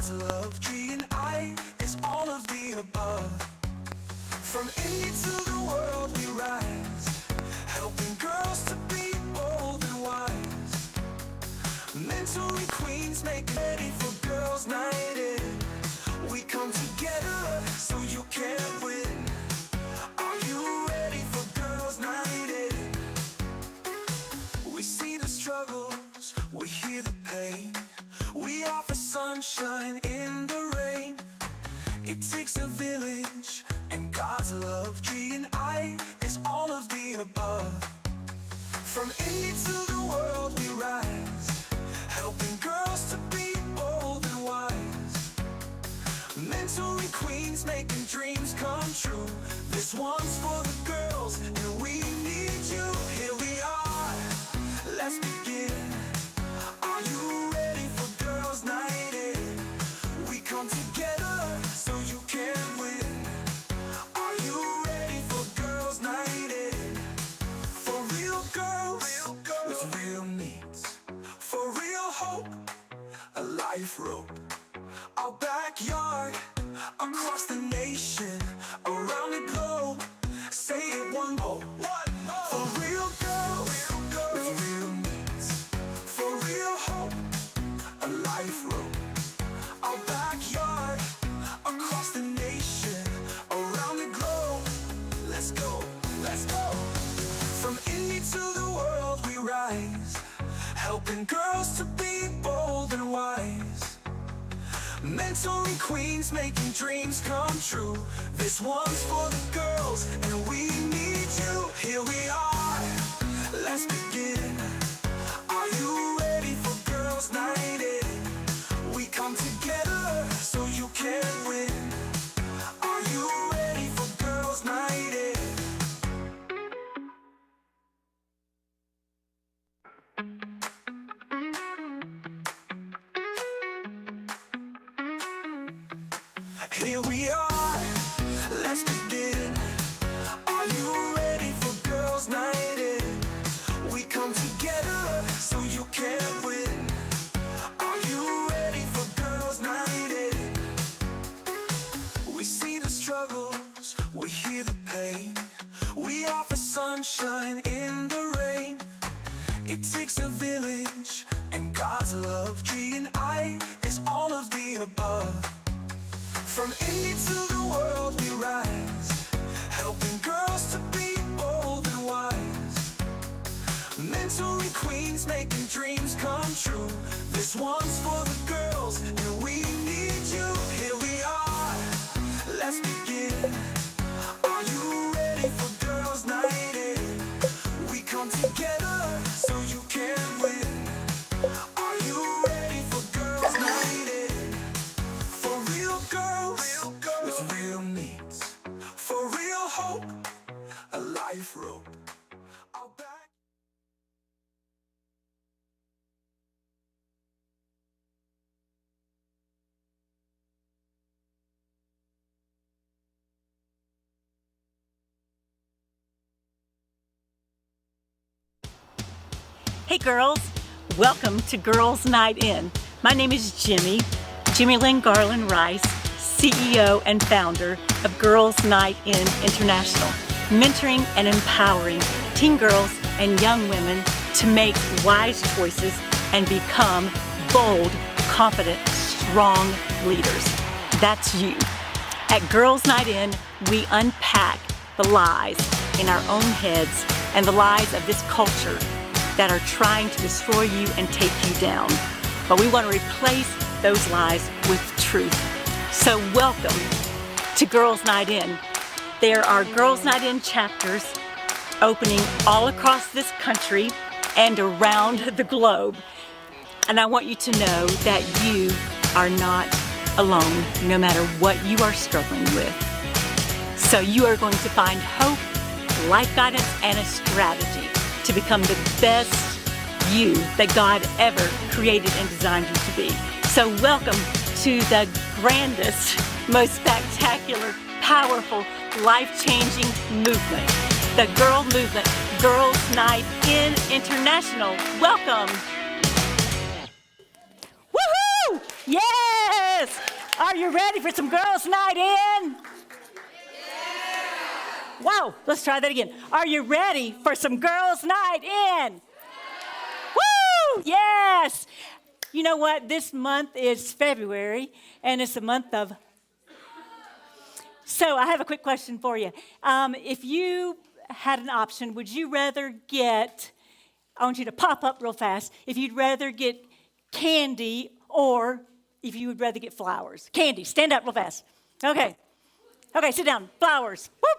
God's love, G and I, is all of the above. From indie to the world we rise, helping girls to be bold and wise. Mentoring queens, make ready for Girls' Night In. We come together so you can win. Are you ready for Girls' Night In? We see the struggles, we hear the pain. We offer sunshine in the rain. It takes a village, and God's love, G and I, is all of the above. From indie to the world we rise, helping girls to be bold and wise. Mentoring queens, making dreams come true. This one's for the girls, and we need you. Here we are, let's begin. Are you ready for Girls' Night In? We come together so you can win. Are you ready for Girls' Night In? For real girls, with real needs. For real hope, a life rope. Our backyard, across the nation, around the globe. Say it one more. For real girls, with real needs. For real hope, a life rope. Our backyard, across the nation, around the globe. Let's go, let's go. From indie to the world we rise, helping girls to be bold and wise. Mentoring queens, making dreams come true. This one's for the girls, and we need you. Here we are, let's begin. Are you ready for Girls' Night In? We come together so you can win. Are you ready for Girls' Night In? Here we are, let's begin. Are you ready for Girls' Night In? We come together so you can win. Are you ready for Girls' Night In? We see the struggles, we hear the pain. We offer sunshine in the rain. It takes a village, and God's love, G and I, is all of the above. From indie to the world we rise, helping girls to be bold and wise. Mentoring queens, making dreams come true. This one's for the girls, and we need you. Here we are, let's begin. Are you ready for Girls' Night In? We come together so you can win. Are you ready for Girls' Night In? For real girls, with real needs. For real hope, a life rope. Our back. Hey girls, welcome to Girls' Night In. My name is Jimmy Lynn Garland Rice, CEO and founder of Girls' Night In International, mentoring and empowering teen girls and young women to make wise choices and become bold, confident, strong leaders. That's you. At Girls' Night In, we unpack the lies in our own heads and the lies of this culture that are trying to destroy you and take you down. But we want to replace those lies with truth. So welcome to Girls' Night In. There are Girls' Night In chapters opening all across this country and around the globe. And I want you to know that you are not alone, no matter what you are struggling with. So you are going to find hope, life guidance, and a strategy to become the best you that God ever created and designed you to be. So welcome to the grandest, most spectacular, powerful, life-changing movement, the girl movement, Girls' Night In International. Welcome. Woohoo! Yes! Are you ready for some girls' night in? Wow, let's try that again. Are you ready for some girls' night in? Woo! Yes! You know what? This month is February, and it's the month of. So I have a quick question for you. If you had an option, would you rather get, I want you to pop up real fast, if you'd rather get candy or if you would rather get flowers? Candy, stand up real fast. Okay. Okay, sit down. Flowers. Whoop.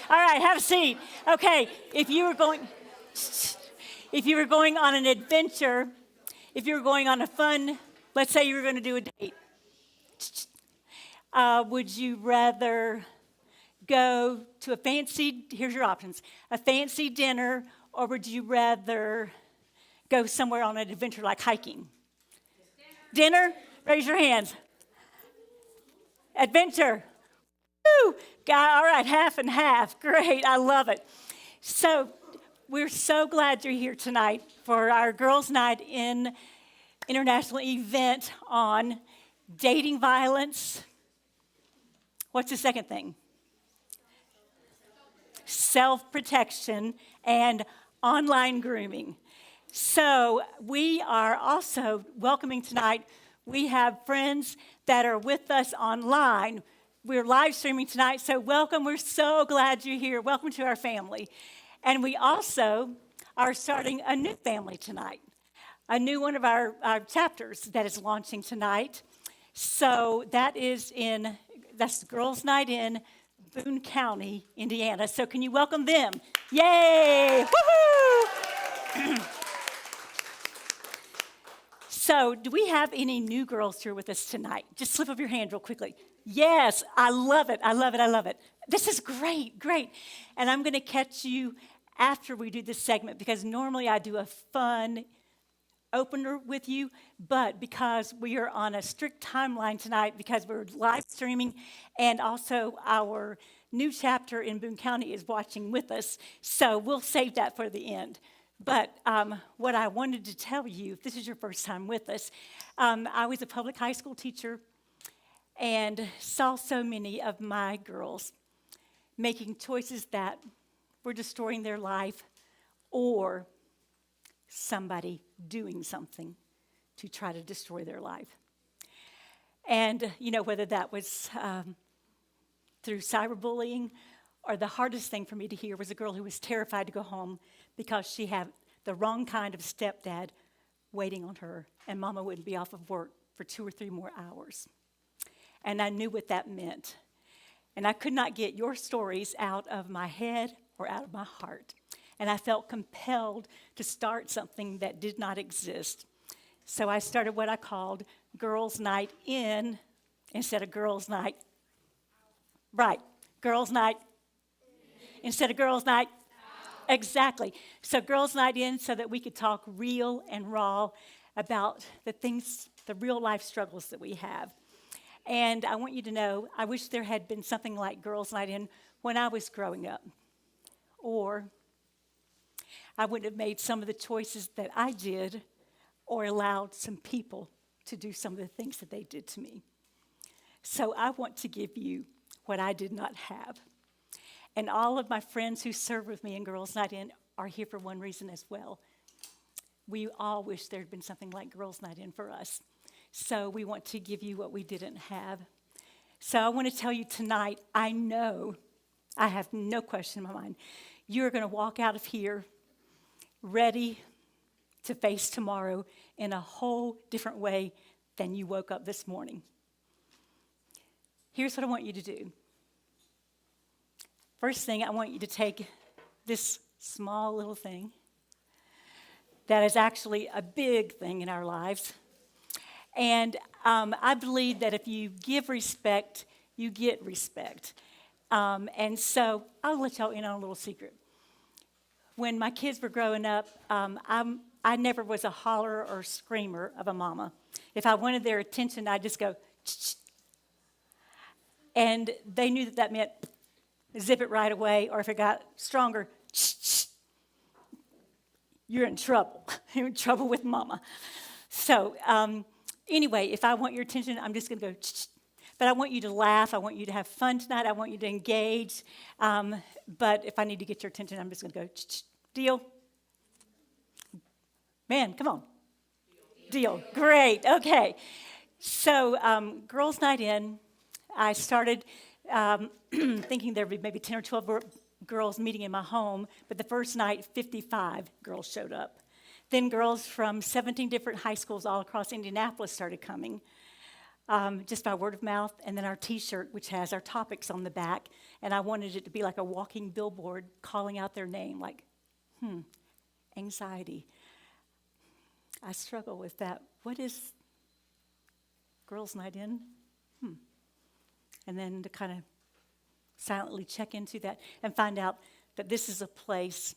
All right, have a seat. Okay, if you were going on an adventure, if you were going on a fun, let's say you were going to do a date, would you rather go to here's your options, a fancy dinner, or would you rather go somewhere on an adventure like hiking? Dinner? Raise your hands. Adventure. Woo! All right, half and half. Great, I love it. So we're so glad you're here tonight for our Girls' Night in International event on dating violence. What's the second thing? Self-protection and online grooming. So we are also welcoming tonight, we have friends that are with us online. We're live streaming tonight, so welcome. We're so glad you're here. Welcome to our family. And we also are starting a new family tonight, a new one of our chapters that is launching tonight. So that's Girls' Night in Boone County, Indiana. So can you welcome them? Yay! Woohoo! So do we have any new girls here with us tonight? Just slip up your hand real quickly. Yes, I love it. I love it. I love it. This is great, great. And I'm going to catch you after we do this segment because normally I do a fun opener with you, but because we are on a strict timeline tonight, because we're live streaming, and also our new chapter in Boone County is watching with us, so we'll save that for the end. But what I wanted to tell you, if this is your first time with us, I was a public high school teacher and saw so many of my girls making choices that were destroying their life or somebody doing something to try to destroy their life. And, whether that was through cyberbullying or the hardest thing for me to hear was a girl who was terrified to go home because she had the wrong kind of stepdad waiting on her, and mama wouldn't be off of work for 2 or 3 more hours. And I knew what that meant. And I could not get your stories out of my head or out of my heart. And I felt compelled to start something that did not exist. So I started what I called Girls' Night In instead of Girls' Night. Right, Girls' Night instead of Girls' Night. Exactly. So Girls' Night In so that we could talk real and raw about the real life struggles that we have. And I want you to know, I wish there had been something like Girls' Night In when I was growing up. Or I wouldn't have made some of the choices that I did or allowed some people to do some of the things that they did to me. So I want to give you what I did not have. And all of my friends who serve with me in Girls' Night In are here for one reason as well. We all wish there had been something like Girls' Night In for us. So we want to give you what we didn't have. So I want to tell you tonight, I know, I have no question in my mind, you're going to walk out of here ready to face tomorrow in a whole different way than you woke up this morning. Here's what I want you to do. First thing, I want you to take this small little thing that is actually a big thing in our lives. And I believe that if you give respect, you get respect. And so I'll let y'all in on a little secret. When my kids were growing up, I never was a holler or screamer of a mama. If I wanted their attention, I'd just go, ch-ch. And they knew that meant zip it right away, or if it got stronger, ch-ch. You're in trouble. You're in trouble with mama. So Anyway, if I want your attention, I'm just going to go, but I want you to laugh. I want you to have fun tonight. I want you to engage. But if I need to get your attention, I'm just going to go, deal? Man, come on. Deal. Great. Okay. So, Girls' Night In, I started thinking there would be maybe 10 or 12 girls meeting in my home, but the first night, 55 girls showed up. Then girls from 17 different high schools all across Indianapolis started coming, just by word of mouth, and then our T-shirt, which has our topics on the back, and I wanted it to be like a walking billboard calling out their name, like, anxiety. I struggle with that. What is Girls' Night In? And then to kind of silently check into that and find out that this is a place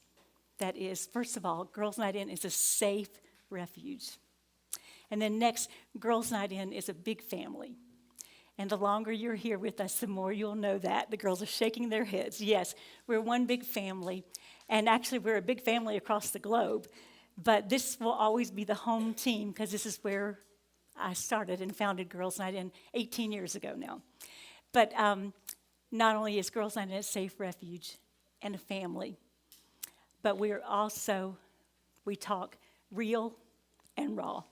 that is, first of all, Girls' Night In is a safe refuge. And then next, Girls' Night In is a big family. And the longer you're here with us, the more you'll know that. The girls are shaking their heads. Yes, we're one big family. And actually, we're a big family across the globe. But this will always be the home team because this is where I started and founded Girls' Night In 18 years ago now. But not only is Girls' Night In a safe refuge and a family, but we talk real and raw.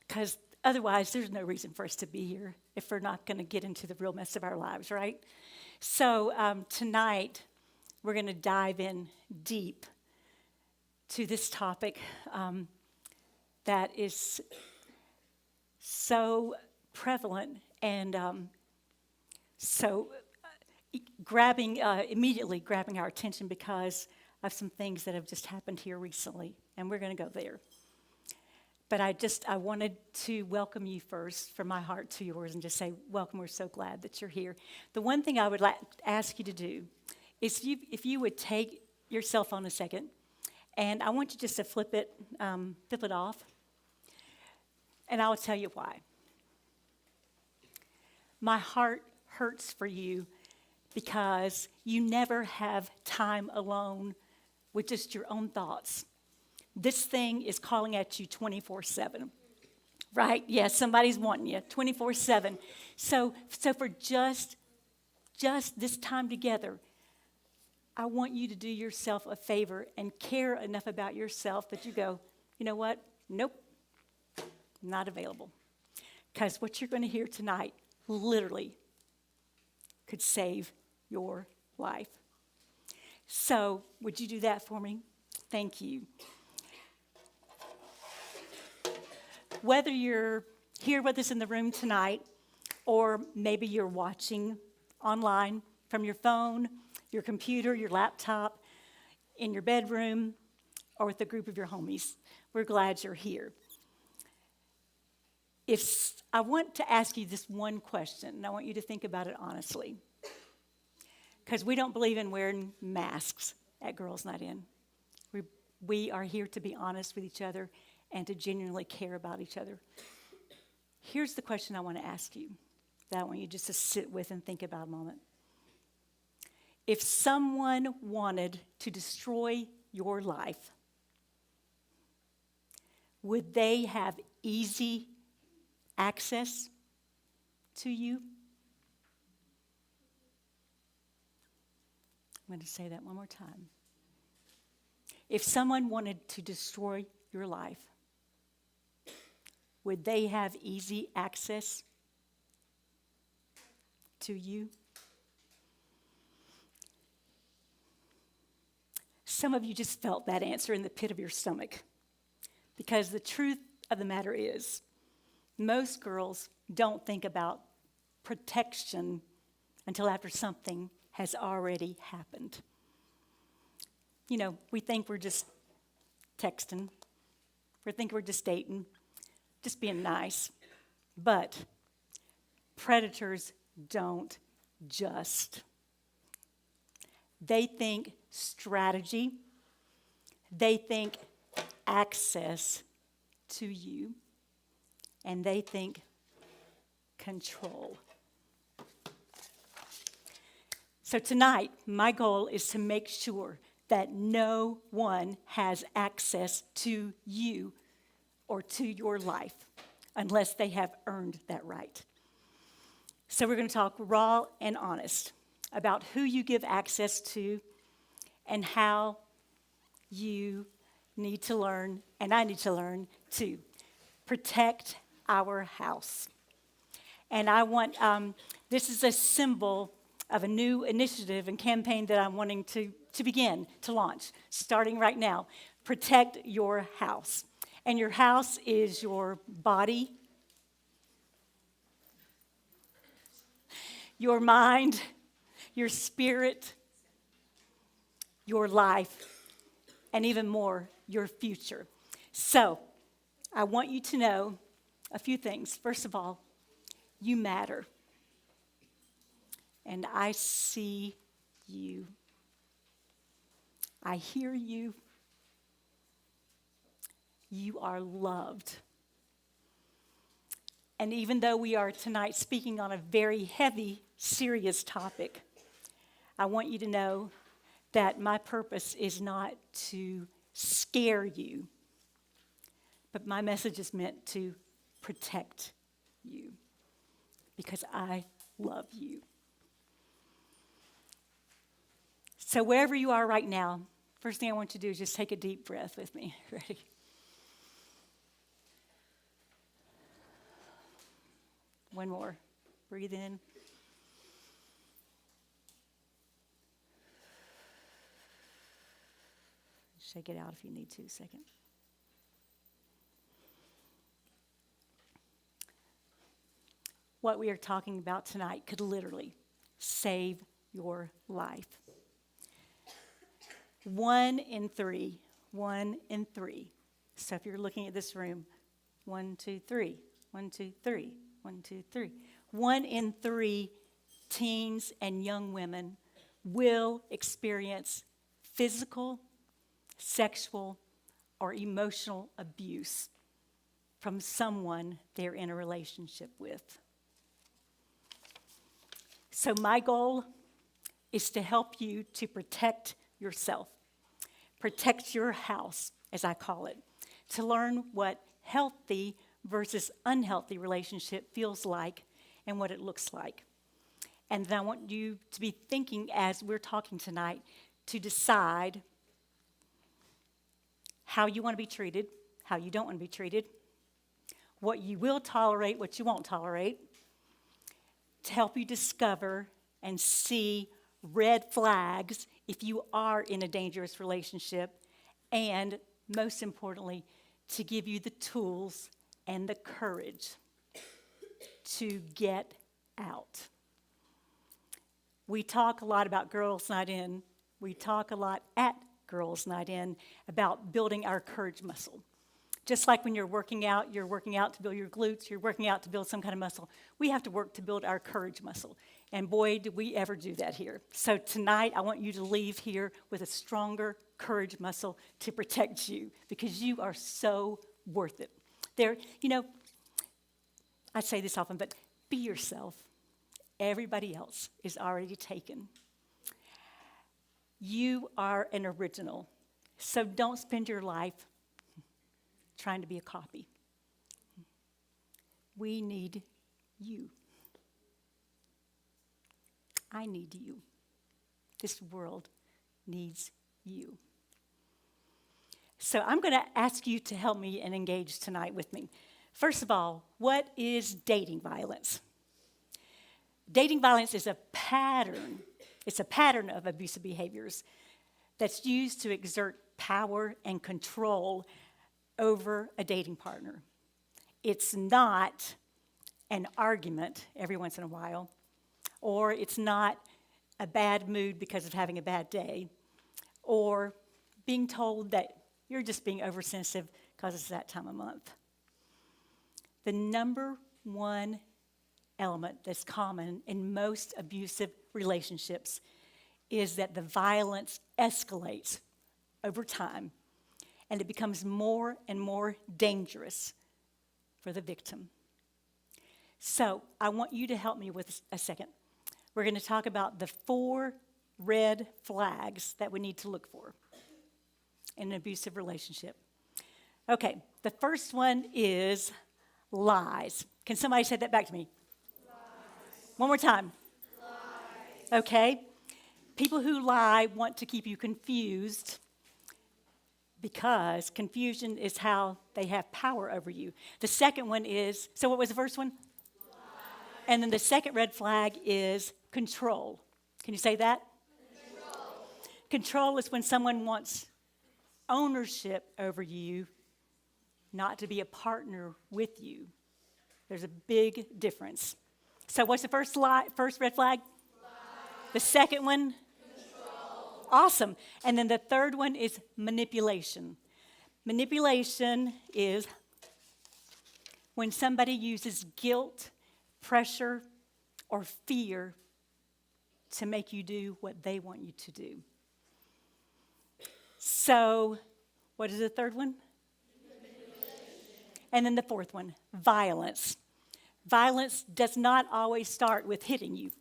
Because otherwise, there's no reason for us to be here if we're not going to get into the real mess of our lives, right? So tonight, we're going to dive in deep to this topic that is so prevalent and so immediately grabbing our attention because of some things that have just happened here recently, and we're going to go there. But I wanted to welcome you first from my heart to yours and just say, welcome, we're so glad that you're here. The one thing I would ask you to do is if you would take your cell phone a second, and I want you just to flip it off, and I'll tell you why. My heart hurts for you because you never have time alone with just your own thoughts. This thing is calling at you 24/7, right? Yes, somebody's wanting you 24/7. So for just this time together, I want you to do yourself a favor and care enough about yourself that you go, you know what? Nope, not available. Because what you're going to hear tonight literally could save your life. So would you do that for me? Thank you. Whether you're here with us in the room tonight, or maybe you're watching online from your phone, your computer, your laptop, in your bedroom, or with a group of your homies, we're glad you're here. I want to ask you this one question, and I want you to think about it honestly. Because we don't believe in wearing masks at Girls' Night In. We are here to be honest with each other and to genuinely care about each other. Here's the question I want to ask you that I want you just to sit with and think about a moment. If someone wanted to destroy your life, would they have easy access to you? I'm going to say that one more time. If someone wanted to destroy your life, would they have easy access to you? Some of you just felt that answer in the pit of your stomach. Because the truth of the matter is, most girls don't think about protection until after something has already happened. You know, we think we're just texting. We think we're just dating, just being nice. But predators don't just. They think strategy. They think access to you. And they think control. So tonight, my goal is to make sure that no one has access to you or to your life. unless they have earned that right. So we're going to talk raw and honest about who you give access to and how you need to learn, and I need to learn, to protect our house. And I want, this is a symbol of a new initiative and campaign that I'm wanting to begin, to launch, starting right now. Protect your house. And your house is your body, your mind, your spirit, your life, and even more, your future. So, I want you to know a few things. First of all, you matter. And I see you. I hear you. You are loved. And even though we are tonight speaking on a very heavy, serious topic, I want you to know that my purpose is not to scare you, but my message is meant to protect you because I love you. So wherever you are right now, first thing I want you to do is just take a deep breath with me. Ready? One more. Breathe in. Shake it out if you need to. Second. What we are talking about tonight could literally save your life. 1 in 3. 1 in 3. So if you're looking at this room, 1, 2, 3. 1, 2, 3. 1, 2, 3. 1 in 3 teens and young women will experience physical, sexual, or emotional abuse from someone they're in a relationship with. So my goal is to help you to protect yourself, protect your house, as I call it, to learn what healthy versus unhealthy relationship feels like and what it looks like. And then I want you to be thinking as we're talking tonight to decide how you want to be treated, how you don't want to be treated, what you will tolerate, what you won't tolerate, to help you discover and see red flags if you are in a dangerous relationship, and most importantly, to give you the tools and the courage to get out. We talk a lot about Girls Night In. We talk a lot at Girls Night In about building our courage muscle. Just like when you're working out to build your glutes, you're working out to build some kind of muscle. We have to work to build our courage muscle. And boy, did we ever do that here. So tonight, I want you to leave here with a stronger courage muscle to protect you because you are so worth it. I say this often, but be yourself. Everybody else is already taken. You are an original. So don't spend your life trying to be a copy. We need you. I need you. This world needs you. So I'm going to ask you to help me and engage tonight with me. First of all, what is dating violence? Dating violence is a pattern. It's a pattern of abusive behaviors that's used to exert power and control over a dating partner. It's not an argument every once in a while, or it's not a bad mood because of having a bad day, or being told that you're just being oversensitive because it's that time of month. The number one element that's common in most abusive relationships is that the violence escalates over time and it becomes more and more dangerous for the victim. So I want you to help me with a second. We're going to talk about the 4 red flags that we need to look for in an abusive relationship. Okay, the first one is lies. Can somebody say that back to me? One more time. Okay. People who lie want to keep you confused because confusion is how they have power over you. The second one is, so what was the first one? Lie. And then the second red flag is control. Can you say that? Control. Control is when someone wants ownership over you, not to be a partner with you. There's a big difference. So what's the first red flag? Lie. The second one? Control. Awesome. And then the third one is manipulation. Manipulation is when somebody uses guilt, pressure, or fear to make you do what they want you to do. So, what is the third one? And then the fourth one, violence. Violence does not always start with hitting you.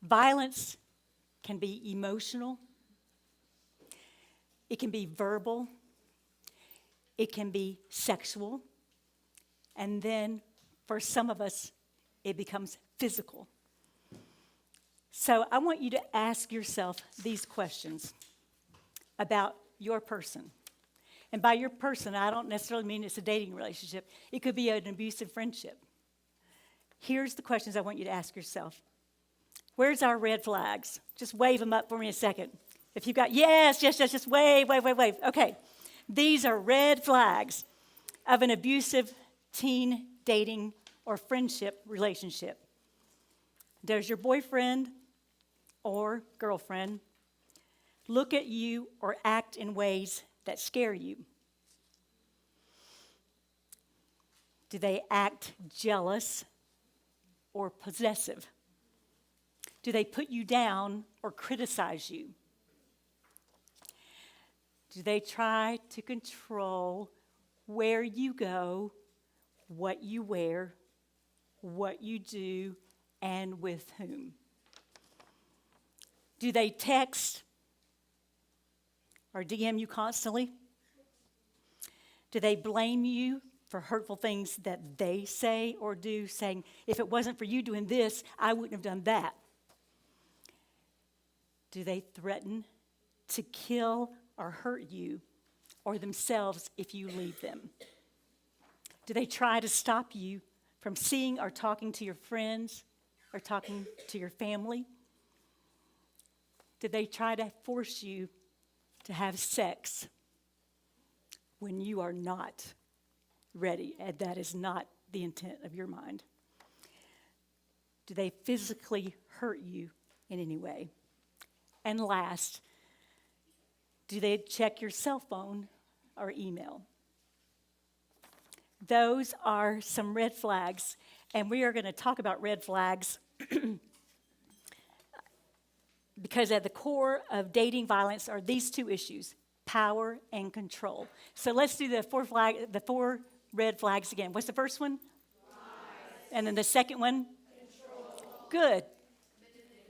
Violence can be emotional. It can be verbal. It can be sexual. And then, for some of us, it becomes physical. So I want you to ask yourself these questions about your person. And by your person, I don't necessarily mean it's a dating relationship. It could be an abusive friendship. Here's the questions I want you to ask yourself. Where's our red flags? Just wave them up for me a second. If you've got, yes, just wave. Okay. These are red flags of an abusive teen dating or friendship relationship. Does your boyfriend or girlfriend look at you or act in ways that scare you? Do they act jealous or possessive? Do they put you down or criticize you? Do they try to control where you go, what you wear, what you do, and with whom? Do they text or DM you constantly? Do they blame you for hurtful things that they say or do, saying, if it wasn't for you doing this, I wouldn't have done that? Do they threaten to kill or hurt you or themselves if you leave them? Do they try to stop you from seeing or talking to your friends or talking to your family? Do they try to force you to have sex when you are not ready and that is not the intent of your mind? Do they physically hurt you in any way? And last, do they check your cell phone or email? Those are some red flags, and we are going to talk about red flags because at the core of dating violence are these two issues, power and control. So let's do the four red flags again. What's the first one? Lies. And then the second one? Control. Good.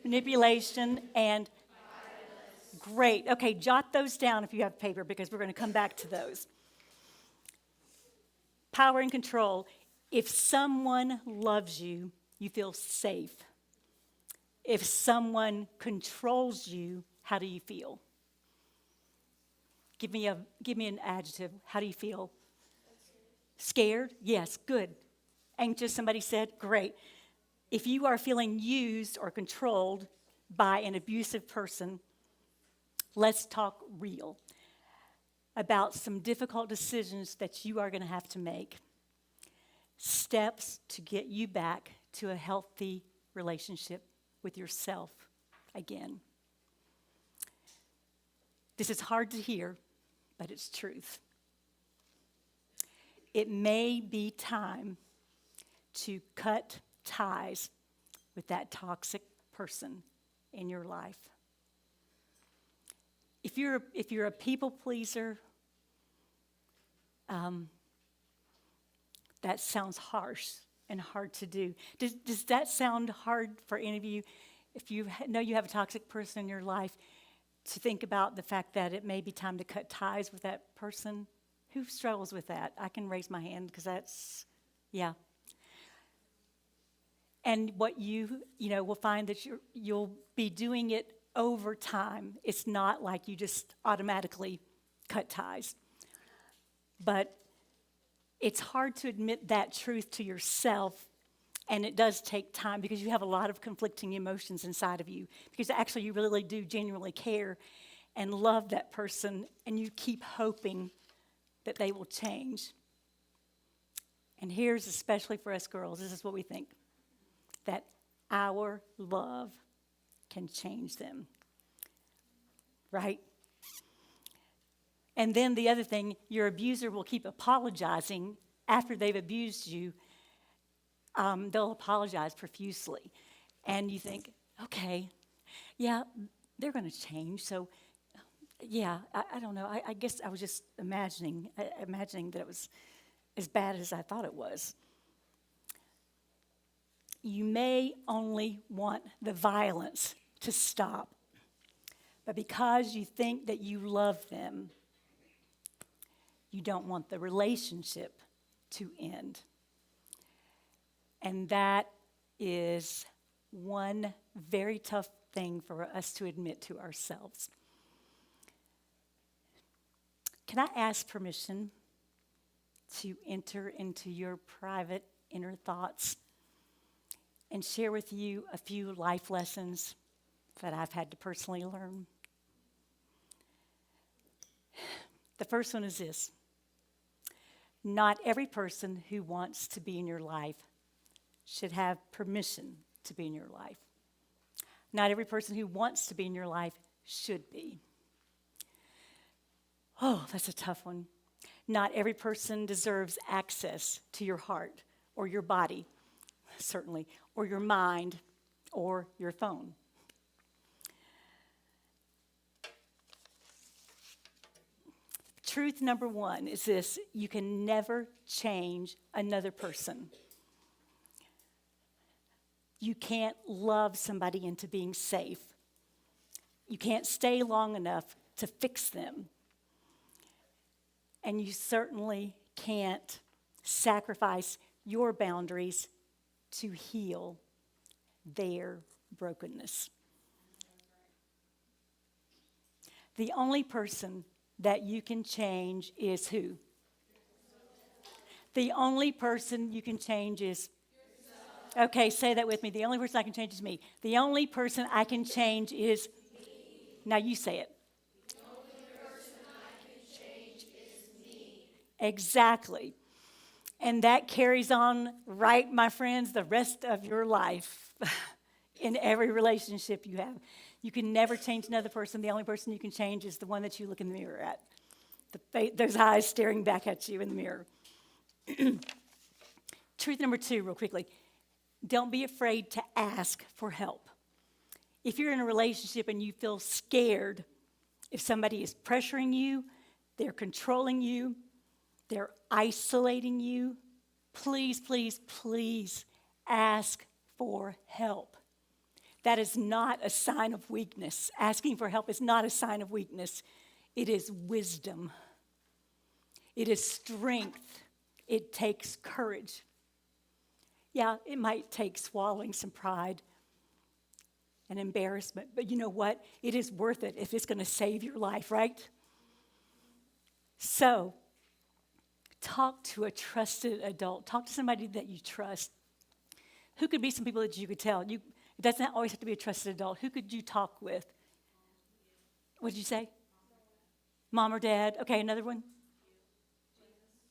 Manipulation and violence. Great. Okay, jot those down if you have paper because we're going to come back to those. Power and control. If someone loves you, you feel safe. If someone controls you, how do you feel? Give me an adjective. How do you feel? Scared? Yes, good. Anxious, somebody said? Great. If you are feeling used or controlled by an abusive person, let's talk real about some difficult decisions that you are going to have to make. Steps to get you back to a healthy relationship with yourself again. This is hard to hear, but it's truth. It may be time to cut ties with that toxic person in your life. If you're a people pleaser, that sounds harsh and hard to do. Does that sound hard for any of you? If you know you have a toxic person in your life, to think about the fact that it may be time to cut ties with that person? Who struggles with that? I can raise my hand because that's Yeah. And what will find that you'll be doing it over time. It's not like you just automatically cut ties. But it's hard to admit that truth to yourself, and it does take time because you have a lot of conflicting emotions inside of you. Because actually, you really do genuinely care and love that person, and you keep hoping that they will change. And here's especially for us girls, this is what we think, that our love can change them, right? And then the other thing, your abuser will keep apologizing after they've abused you. They'll apologize profusely. And you think, okay, yeah, they're going to change. So, yeah, I don't know. I guess I was just imagining that it was as bad as I thought it was. You may only want the violence to stop, but because you think that you love them, you don't want the relationship to end. And that is one very tough thing for us to admit to ourselves. Can I ask permission to enter into your private inner thoughts and share with you a few life lessons that I've had to personally learn? The first one is this: not every person who wants to be in your life should have permission to be in your life. Not every person who wants to be in your life should be. Oh, that's a tough one. Not every person deserves access to your heart or your body, certainly, or your mind or your phone. Truth number one is this: you can never change another person. You can't love somebody into being safe. You can't stay long enough to fix them. And you certainly can't sacrifice your boundaries to heal their brokenness. The only person that you can change is who? The only person you can change is? Okay, say that with me. The only person I can change is me. The only person I can change is me. Now you say it. The only person I can change is me. Exactly. And that carries on, right, my friends, the rest of your life in every relationship you have. You can never change another person. The only person you can change is the one that you look in the mirror at. Those eyes staring back at you in the mirror. Truth number two, real quickly. Don't be afraid to ask for help. If you're in a relationship and you feel scared, if somebody is pressuring you, they're controlling you, they're isolating you, please, please, please ask for help. That is not a sign of weakness. Asking for help is not a sign of weakness. It is wisdom. It is strength. It takes courage. Yeah, it might take swallowing some pride and embarrassment, but you know what? It is worth it if it's going to save your life, right? So, talk to a trusted adult. Talk to somebody that you trust. Who could be some people that you could tell? It doesn't always have to be a trusted adult. Who could you talk with? What did you say? Mom or dad? Okay, another one?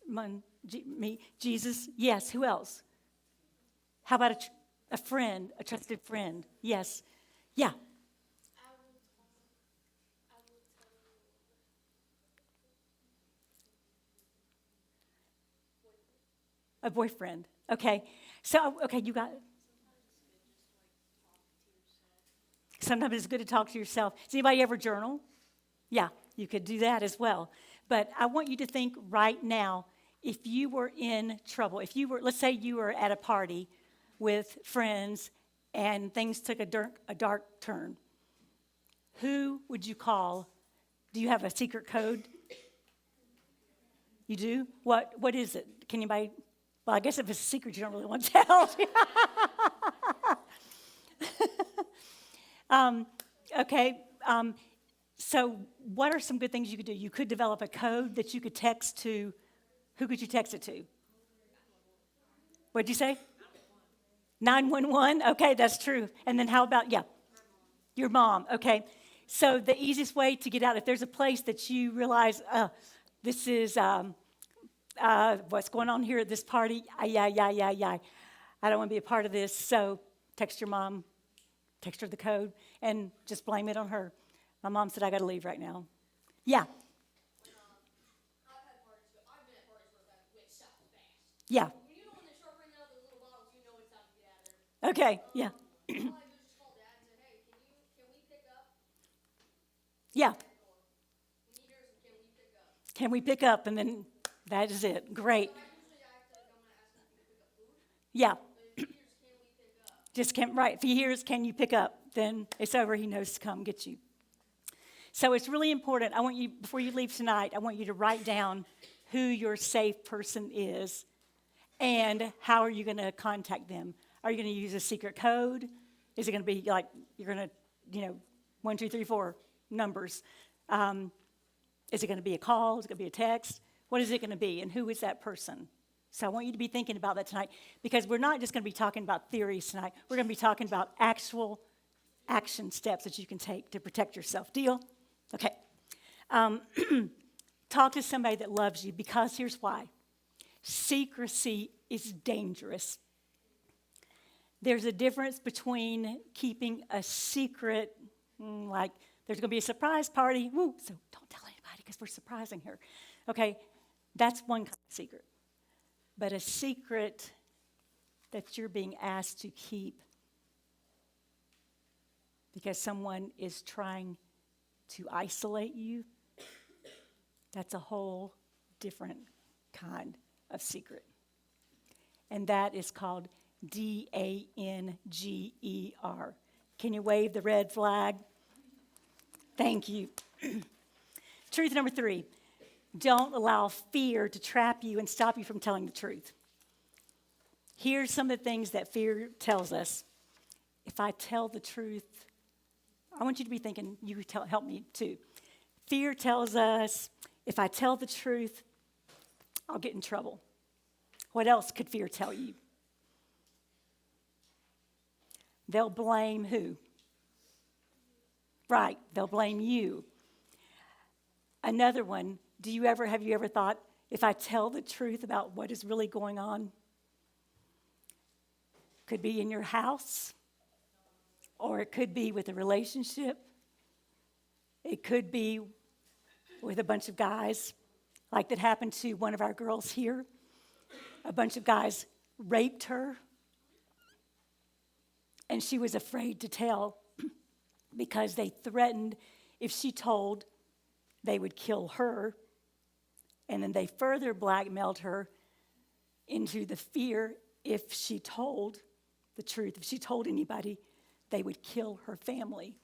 Me? Jesus? Yes, who else? How about a friend, a trusted friend? Yes. Yeah. A boyfriend. Okay. So, okay, you got it. Sometimes it's good to talk to yourself. Does anybody ever journal? Yeah, you could do that as well. But I want you to think right now, if you were in trouble, let's say you were at a party with friends and things took a dark turn, who would you call? Do you have a secret code? You do? What is it? Can anybody Well, I guess if it's a secret, you don't really want to tell. Okay. So, what are some good things you could do? You could develop a code that you could text to. Who could you text it to? What'd you say? 911. Okay, that's true. And then how about, yeah, your mom. Okay. So, the easiest way to get out, if there's a place that you realize, this is what's going on here at this party, yeah. I don't want to be a part of this. So, text your mom, text her the code, and just blame it on her. My mom said, I got to leave right now. Yeah. Yeah. Okay. Yeah. Yeah. Can we pick up? And then that is it. Great. Yeah. Just can't, right. If he hears, can you pick up? Then it's over. He knows to come get you. So it's really important. I want you, before you leave tonight, I want you to write down who your safe person is and how are you going to contact them. Are you going to use a secret code? Is it going to be like you're going to, 1, 2, 3, 4 numbers? Is it going to be a call? Is it going to be a text? What is it going to be? And who is that person? So I want you to be thinking about that tonight because we're not just going to be talking about theories tonight. We're going to be talking about actual action steps that you can take to protect yourself. Deal? Okay. Talk to somebody that loves you because here's why. Secrecy is dangerous. There's a difference between keeping a secret, like there's going to be a surprise party. Woo, so don't tell anybody because we're surprising her. Okay, that's one kind of secret. But a secret that you're being asked to keep because someone is trying to isolate you, that's a whole different kind of secret. And that is called DANGER. Can you wave the red flag? Thank you. Truth number 3. Don't allow fear to trap you and stop you from telling the truth. Here's some of the things that fear tells us. If I tell the truth, I want you to be thinking, help me too. Fear tells us, if I tell the truth, I'll get in trouble. What else could fear tell you? They'll blame who? Right, they'll blame you. Another one, have you ever thought, if I tell the truth about what is really going on? Could be in your house, or it could be with a relationship. It could be with a bunch of guys, like that happened to one of our girls here. A bunch of guys raped her, and she was afraid to tell because they threatened if she told, they would kill her. And then they further blackmailed her into the fear if she told the truth, if she told anybody, they would kill her family.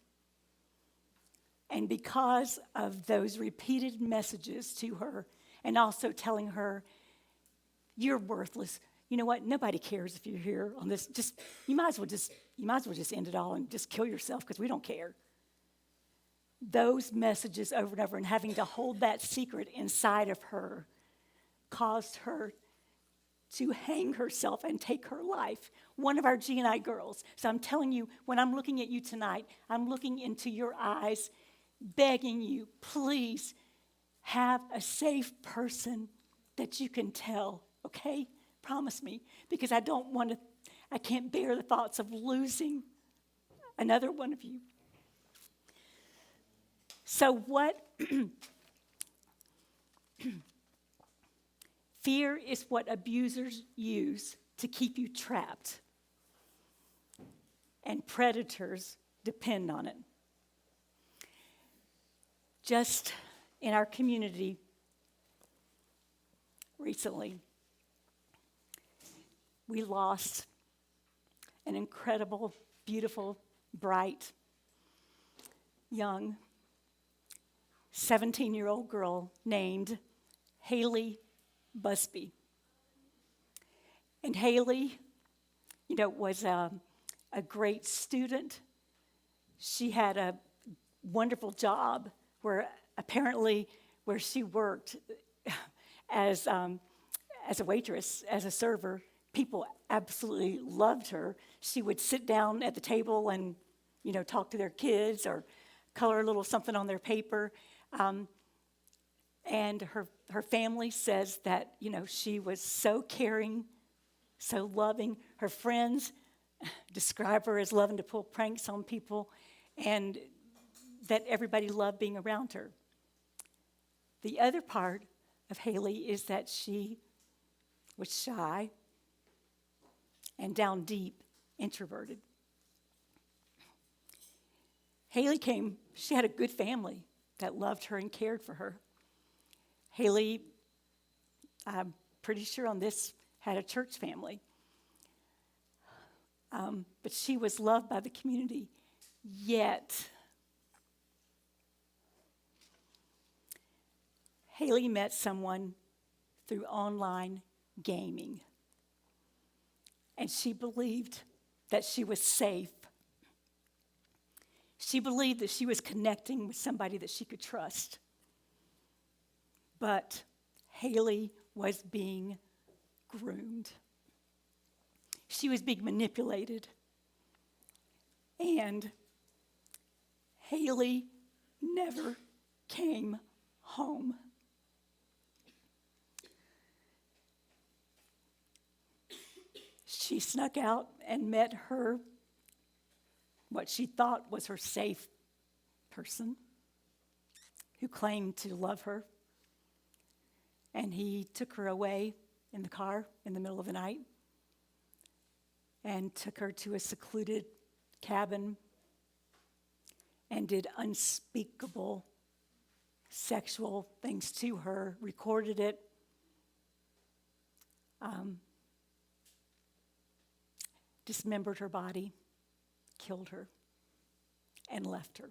And because of those repeated messages to her and also telling her, you're worthless. You know what? Nobody cares if you're here on this. You might as well just end it all and just kill yourself because we don't care. Those messages over and over and having to hold that secret inside of her caused her to hang herself and take her life. One of our G&I girls. So I'm telling you, when I'm looking at you tonight, I'm looking into your eyes, begging you, please have a safe person that you can tell, okay? Promise me, because I can't bear the thoughts of losing another one of you. So what? Fear is what abusers use to keep you trapped. And predators depend on it. Just in our community recently, we lost an incredible, beautiful, bright, young 17-year-old girl named Haley Busby. And Haley, was a great student. She had a wonderful job where she worked as a waitress, as a server. People absolutely loved her. She would sit down at the table and, talk to their kids or color a little something on their paper. And her family says that, she was so caring, so loving. Her friends describe her as loving to pull pranks on people, and that everybody loved being around her. The other part of Haley is that she was shy and down deep, introverted. She had a good family that loved her and cared for her. Haley, I'm pretty sure on this, had a church family. But she was loved by the community. Yet, Haley met someone through online gaming. And she believed that she was safe. She believed that she was connecting with somebody that she could trust. But Haley was being groomed. She was being manipulated. And Haley never came home. She snuck out and met what she thought was her safe person, who claimed to love her. And he took her away in the car in the middle of the night and took her to a secluded cabin and did unspeakable sexual things to her, recorded it, dismembered her body, killed her, and left her.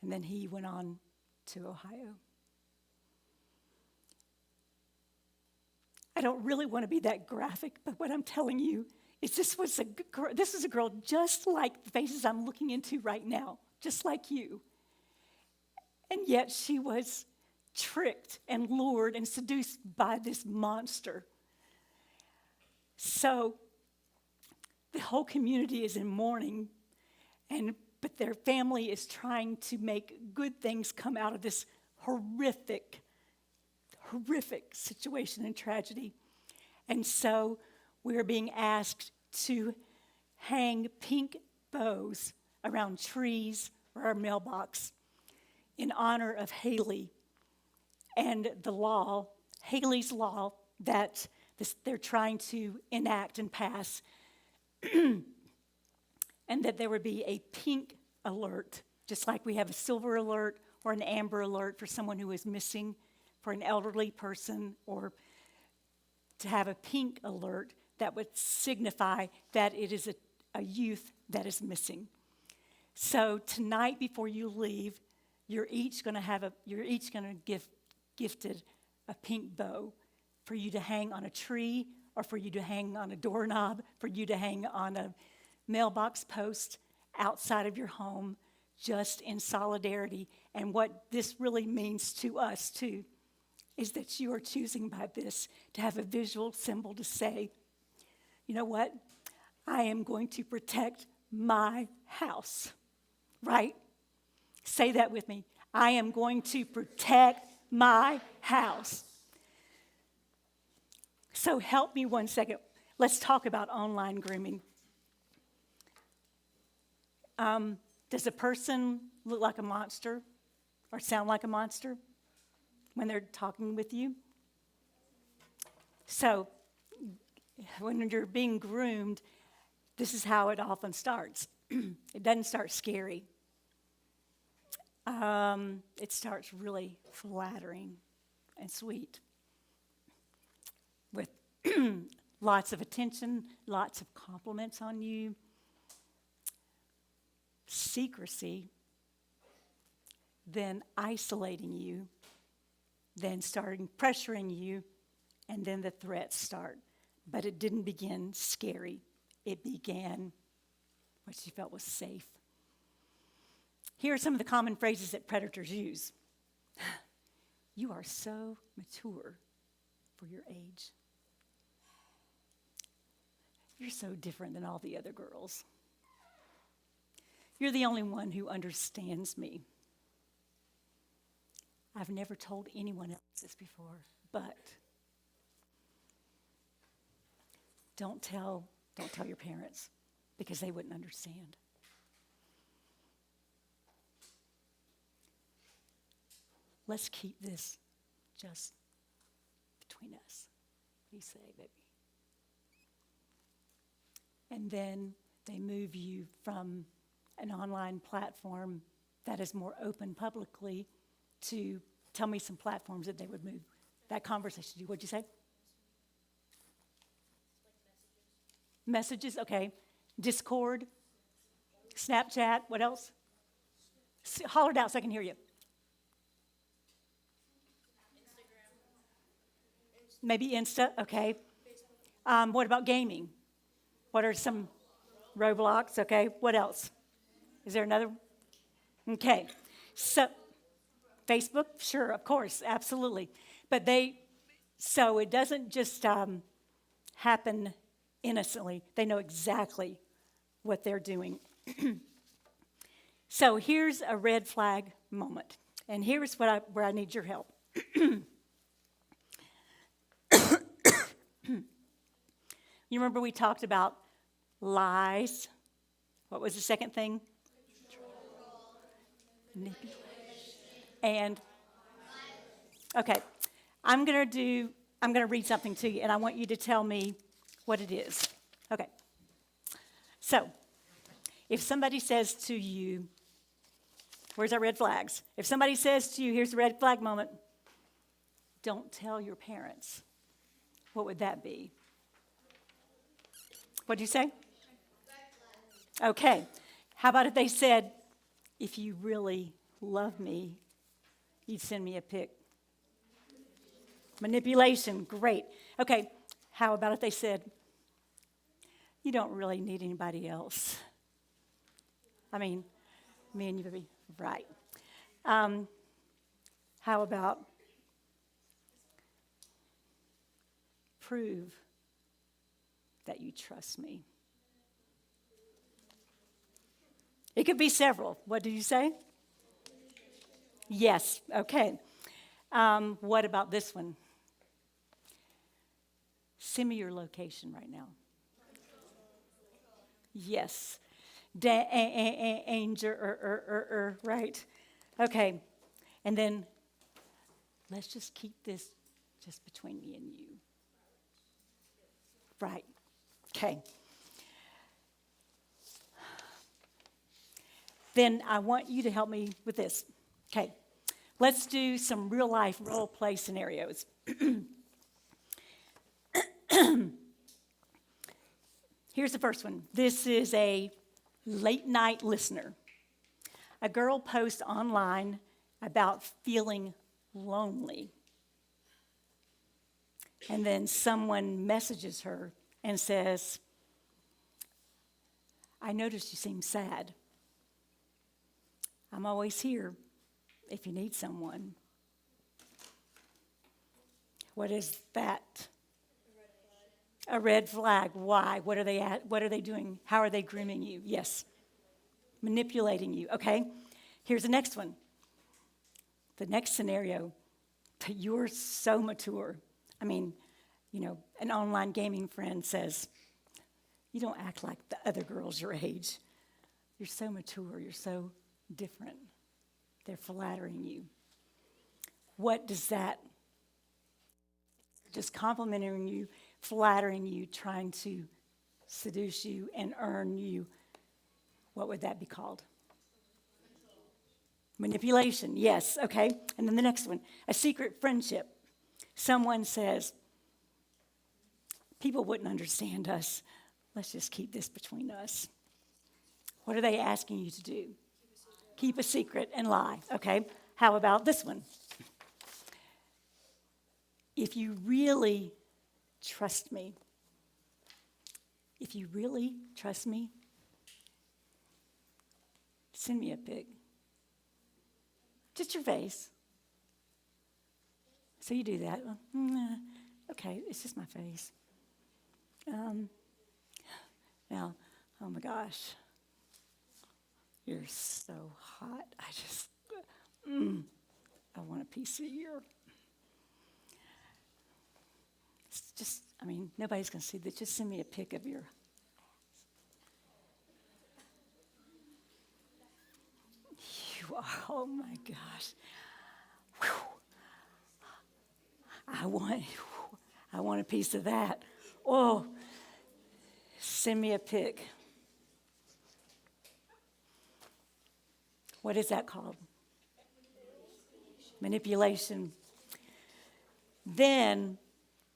And then he went on to Ohio. I don't really want to be that graphic, but what I'm telling you is this is a girl just like the faces I'm looking into right now, just like you. And yet she was tricked and lured and seduced by this monster. So the whole community is in mourning, but their family is trying to make good things come out of this horrific situation and tragedy. And so we're being asked to hang pink bows around trees or our mailbox in honor of Haley and Haley's law that they're trying to enact and pass, and that there would be a pink alert, just like we have a silver alert or an amber alert for someone who is missing, for an elderly person, or to have a pink alert that would signify that it is a youth that is missing. So tonight, before you leave, you're each going to give gifted a pink bow for you to hang on a tree, or for you to hang on a doorknob, for you to hang on a mailbox post outside of your home, just in solidarity. And what this really means to us, too, is that you are choosing by this to have a visual symbol to say, you know what? I am going to protect my house, right? Say that with me. I am going to protect my house. So help me 1 second. Let's talk about online grooming. Does a person look like a monster or sound like a monster when they're talking with you? So when you're being groomed, this is how it often starts. It doesn't start scary. It starts really flattering and sweet, with lots of attention, lots of compliments on you, secrecy, then isolating you, then starting pressuring you and then the threats start. But it didn't begin scary. It began what she felt was safe. Here are some of the common phrases that predators use. You are so mature for your age. You're so different than all the other girls. You're the only one who understands me. I've never told anyone else this before, but don't tell your parents because they wouldn't understand. Let's keep this just between us. What do you say, baby? And then they move you from an online platform that is more open publicly to tell me some platforms that they would move that conversation to. What'd you say? Messages, okay. Discord, Snapchat, what else? Holler it out so I can hear you. Maybe Insta, okay. What about gaming? What are some Roblox, okay. What else? Is there another? Okay. So, Facebook, sure, of course, absolutely. But so it doesn't just happen innocently. They know exactly what they're doing. So here's a red flag moment. And here's where I need your help. You remember we talked about lies. What was the second thing? Manipulation. And, okay, I'm going to read something to you, and I want you to tell me what it is. Okay. So, if somebody says to you, where's our red flags? If somebody says to you, here's the red flag moment, don't tell your parents. What would that be? What'd you say? Okay. How about if they said, if you really love me, you'd send me a pic? Manipulation, great. Okay. How about if they said, you don't really need anybody else? I mean, me and you, baby. Right. How about prove that you trust me? It could be several. What did you say? Yes. Okay. What about this one? Send me your location right now. Yes. Danger, right? Okay. And then let's just keep this just between me and you. Right. Okay. Then I want you to help me with this. Okay. Let's do some real life role play scenarios. Here's the first one. This is a late night listener. A girl posts online about feeling lonely. And then someone messages her and says, I noticed you seem sad. I'm always here if you need someone. What is that? A red flag. Why? What are they doing? How are they grooming you? Yes. Manipulating you. Okay. Here's the next one. The next scenario. You're so mature. I mean, an online gaming friend says, you don't act like the other girls your age. You're so mature. You're so different. They're flattering you. What does that? Just complimenting you, flattering you, trying to seduce you and earn you. What would that be called? Manipulation, yes, okay. And then the next one, a secret friendship. Someone says, people wouldn't understand us. Let's just keep this between us. What are they asking you to do? Keep a secret and lie, okay. How about this one? If you really trust me. If you really trust me, send me a pic. Just your face. So you do that. Okay, it's just my face. Now, oh my gosh. You're so hot. I want a piece of you. It's just, nobody's going to see that. Just send me a pic of your. You are, oh my gosh. Whew. I want a piece of that. Oh, send me a pic. What is that called? Manipulation. Then,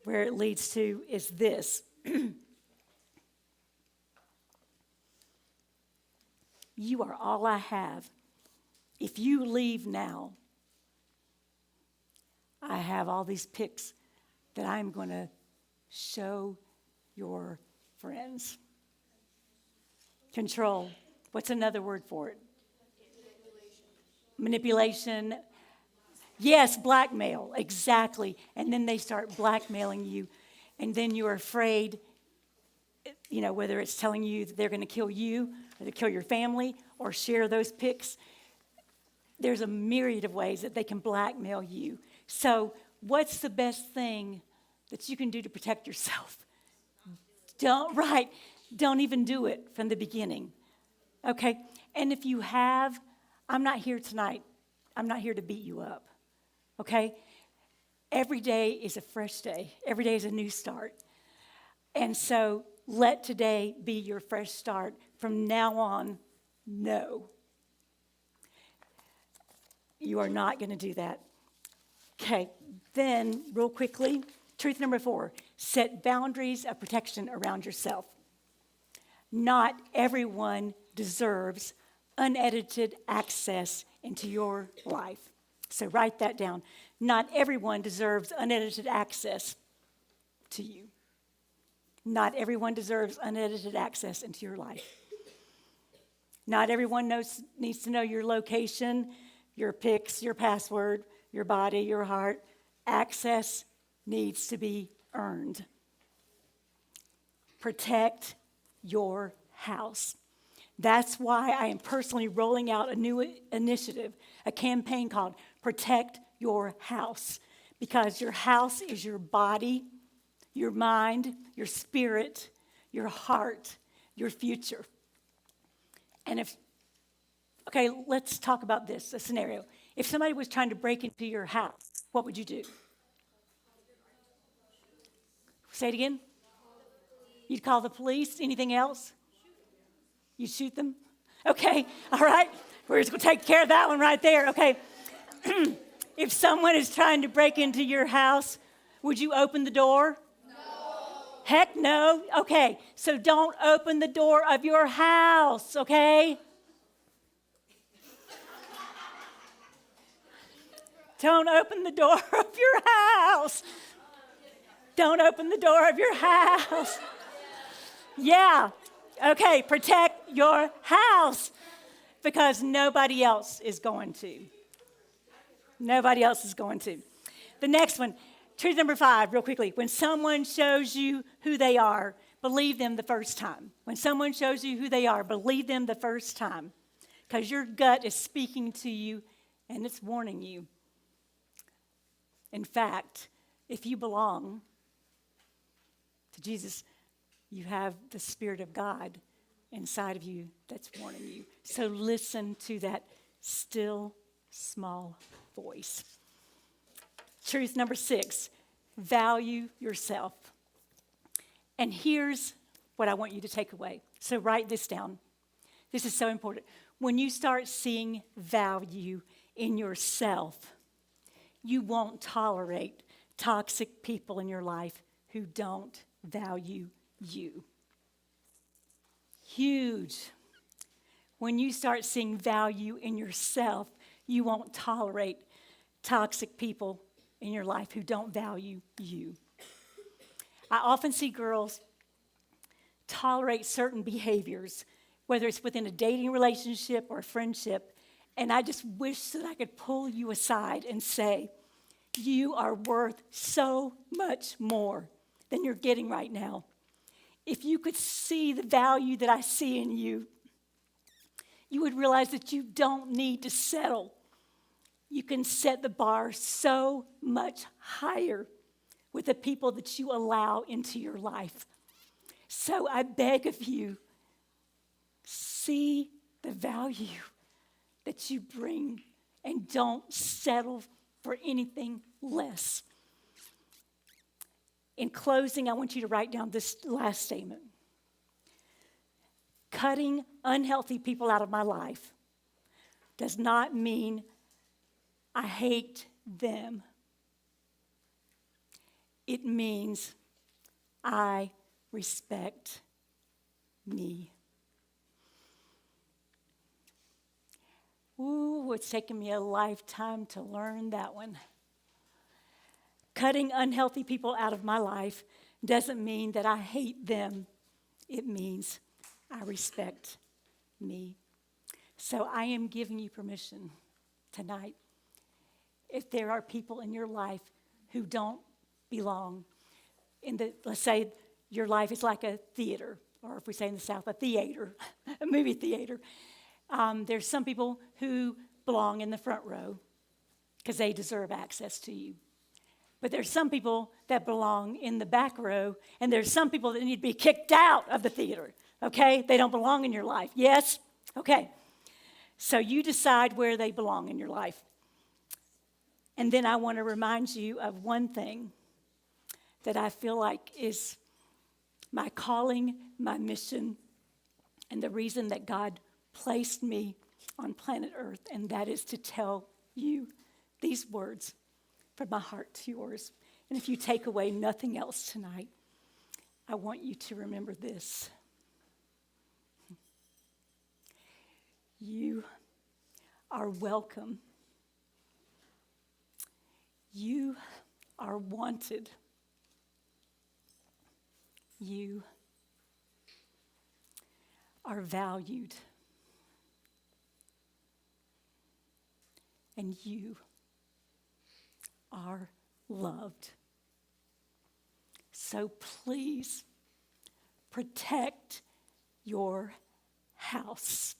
where it leads to is this. You are all I have. If you leave now, I have all these pics that I'm going to show your friends. Control. What's another word for it? Manipulation. Yes, blackmail. Exactly. And then they start blackmailing you. And then you're afraid, whether it's telling you that they're going to kill you or to kill your family or share those pics. There's a myriad of ways that they can blackmail you. So what's the best thing that you can do to protect yourself? Don't even do it from the beginning. Okay? And if you have, I'm not here tonight. I'm not here to beat you up. Okay? Every day is a fresh day. Every day is a new start. And so let today be your fresh start. From now on, no. You are not going to do that. Okay, then real quickly, truth number 4, set boundaries of protection around yourself. Not everyone deserves unedited access into your life. So write that down. Not everyone deserves unedited access to you. Not everyone deserves unedited access into your life. Not everyone needs to know your location, your pics, your password, your body, your heart. Access needs to be earned. Protect your house. That's why I am personally rolling out a new initiative, a campaign called Protect Your House. Because your house is your body, your mind, your spirit, your heart, your future. And let's talk about this, a scenario. If somebody was trying to break into your house, what would you do? Say it again. You'd call the police. Anything else? You shoot them? Okay, all right. We're just going to take care of that one right there. Okay. If someone is trying to break into your house, would you open the door? No. Heck no. Okay, so don't open the door of your house, okay? Don't open the door of your house. Don't open the door of your house. Yeah. Okay, protect your house because nobody else is going to. Nobody else is going to. The next one, truth number 5, real quickly. When someone shows you who they are, believe them the first time. When someone shows you who they are, believe them the first time because your gut is speaking to you and it's warning you. In fact, if you belong to Jesus, you have the Spirit of God inside of you that's warning you. So listen to that still, small voice. Truth number 6, value yourself. And here's what I want you to take away. So write this down. This is so important. When you start seeing value in yourself, you won't tolerate toxic people in your life who don't value you. Huge. When you start seeing value in yourself, you won't tolerate toxic people in your life who don't value you. I often see girls tolerate certain behaviors, whether it's within a dating relationship or a friendship, and I just wish that I could pull you aside and say, you are worth so much more than you're getting right now. If you could see the value that I see in you, you would realize that you don't need to settle. You can set the bar so much higher with the people that you allow into your life. So I beg of you, see the value that you bring and don't settle for anything less. In closing, I want you to write down this last statement. Cutting unhealthy people out of my life does not mean I hate them. It means I respect me. Ooh, it's taken me a lifetime to learn that one. Cutting unhealthy people out of my life doesn't mean that I hate them. It means I respect me. So I am giving you permission tonight. If there are people in your life who don't belong, let's say your life is like a theater, or if we say in the South, a theater, a movie theater. There's some people who belong in the front row because they deserve access to you. But there's some people that belong in the back row, and there's some people that need to be kicked out of the theater, okay? They don't belong in your life. Yes? Okay. So you decide where they belong in your life. And then I want to remind you of one thing that I feel like is my calling, my mission, and the reason that God placed me on planet Earth, and that is to tell you these words from my heart to yours. And if you take away nothing else tonight, I want you to remember this. You are welcome. You are wanted. You are valued. And you are loved. So please protect your house.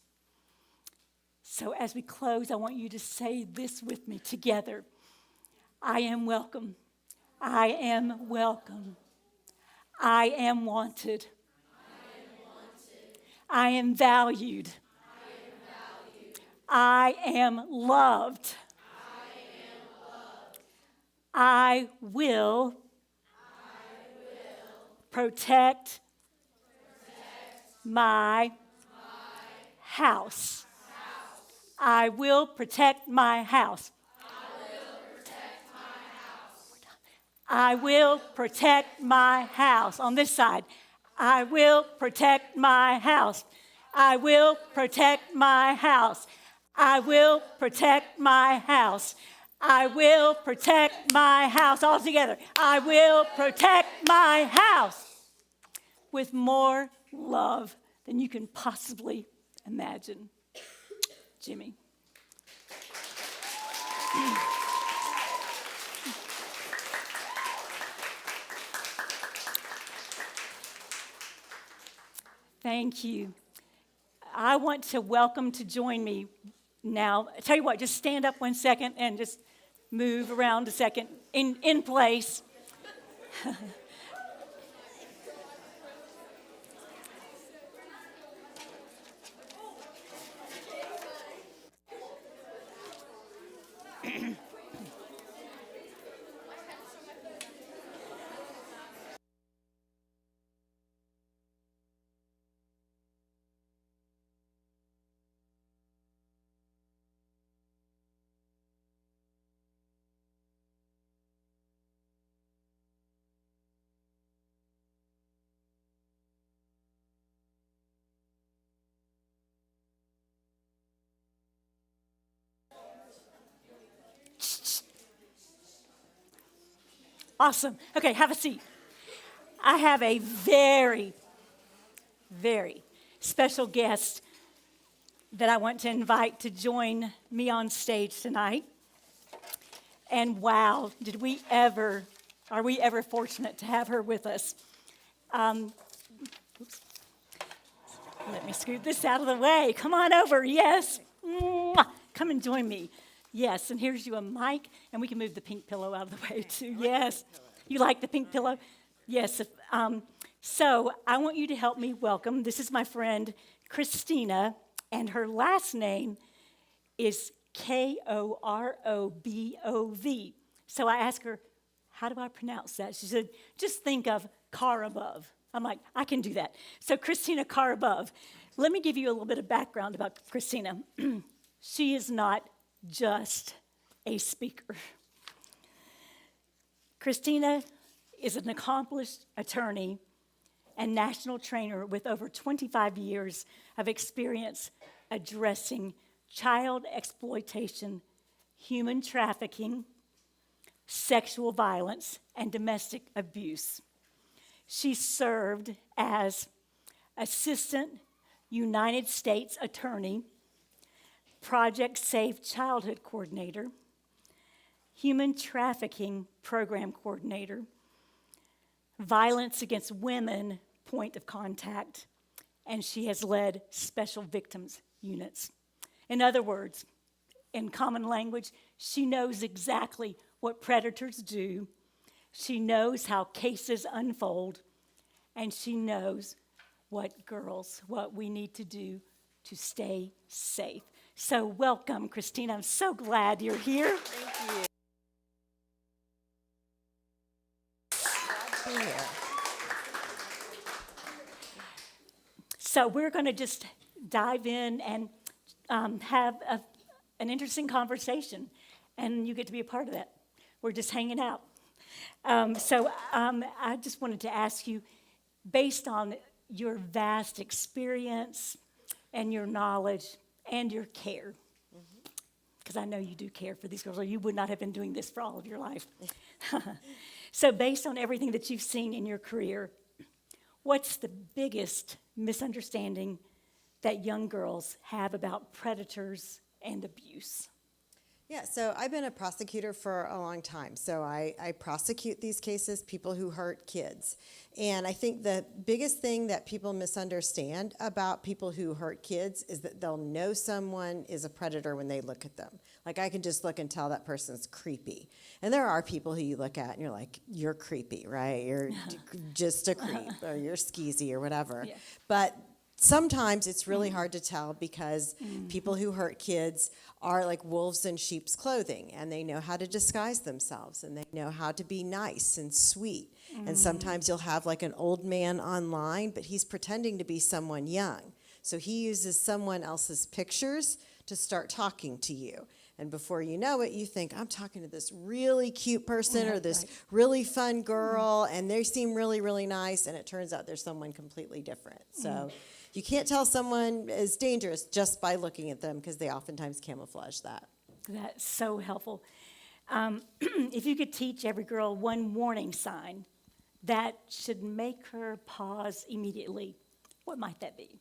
So as we close, I want you to say this with me together. I am welcome. I am welcome. I am wanted. I am valued. I am loved. I will protect my house. I will protect my house. I will protect my house. On this side, I will protect my house. I will protect my house. I will protect my house. I will protect my house. All together. I will protect my house with more love than you can possibly imagine. Jimmy. Thank you. I want to welcome to join me now. I tell you what, just stand up 1 second and just move around a second in place. Awesome. Okay, have a seat. I have a very, very special guest that I want to invite to join me on stage tonight. And wow, are we ever fortunate to have her with us. Let me scoot this out of the way. Come on over, yes. Mwah. Come and join me. Yes, and here's you a mic, and we can move the pink pillow out of the way too. Yes. You like the pink pillow? Yes. So I want you to help me welcome. This is my friend Christina, and her last name is Korobov. So I asked her, how do I pronounce that? She said, just think of car above. I'm like, I can do that. So Christina Korobov. Let me give you a little bit of background about Christina. She is not just a speaker. Christina is an accomplished attorney and national trainer with over 25 years of experience addressing child exploitation, human trafficking, sexual violence, and domestic abuse. She served as Assistant United States Attorney, Project Safe Childhood Coordinator, Human Trafficking Program Coordinator, Violence Against Women Point of Contact, and she has led special victims units. In other words, in common language, she knows exactly what predators do. She knows how cases unfold, and she knows what we need to do to stay safe. So welcome, Christina. I'm so glad you're here. Thank you. Here. So we're going to just dive in and have an interesting conversation, and you get to be a part of that. We're just hanging out. I just wanted to ask you, based on your vast experience and your knowledge and your care, because I know you do care for these girls, or you would not have been doing this for all of your life. So based on everything that you've seen in your career, what's the biggest misunderstanding that young girls have about predators and abuse? Yeah, so I've been a prosecutor for a long time. So I prosecute these cases, people who hurt kids. And I think the biggest thing that people misunderstand about people who hurt kids is that they'll know someone is a predator when they look at them. Like, I can just look and tell that person's creepy. And there are people who you look at and you're like, you're creepy, right? You're just a creep, or you're skeezy or whatever. Yeah. But sometimes it's really hard to tell because people who hurt kids are like wolves in sheep's clothing, and they know how to disguise themselves, and they know how to be nice and sweet. And sometimes you'll have like an old man online, but he's pretending to be someone young. So he uses someone else's pictures to start talking to you. And before you know it, you think, I'm talking to this really cute person or this really fun girl, and they seem really, really nice, and it turns out there's someone completely different. So you can't tell someone is dangerous just by looking at them, because they oftentimes camouflage that. That's so helpful. If you could teach every girl one warning sign that should make her pause immediately, what might that be?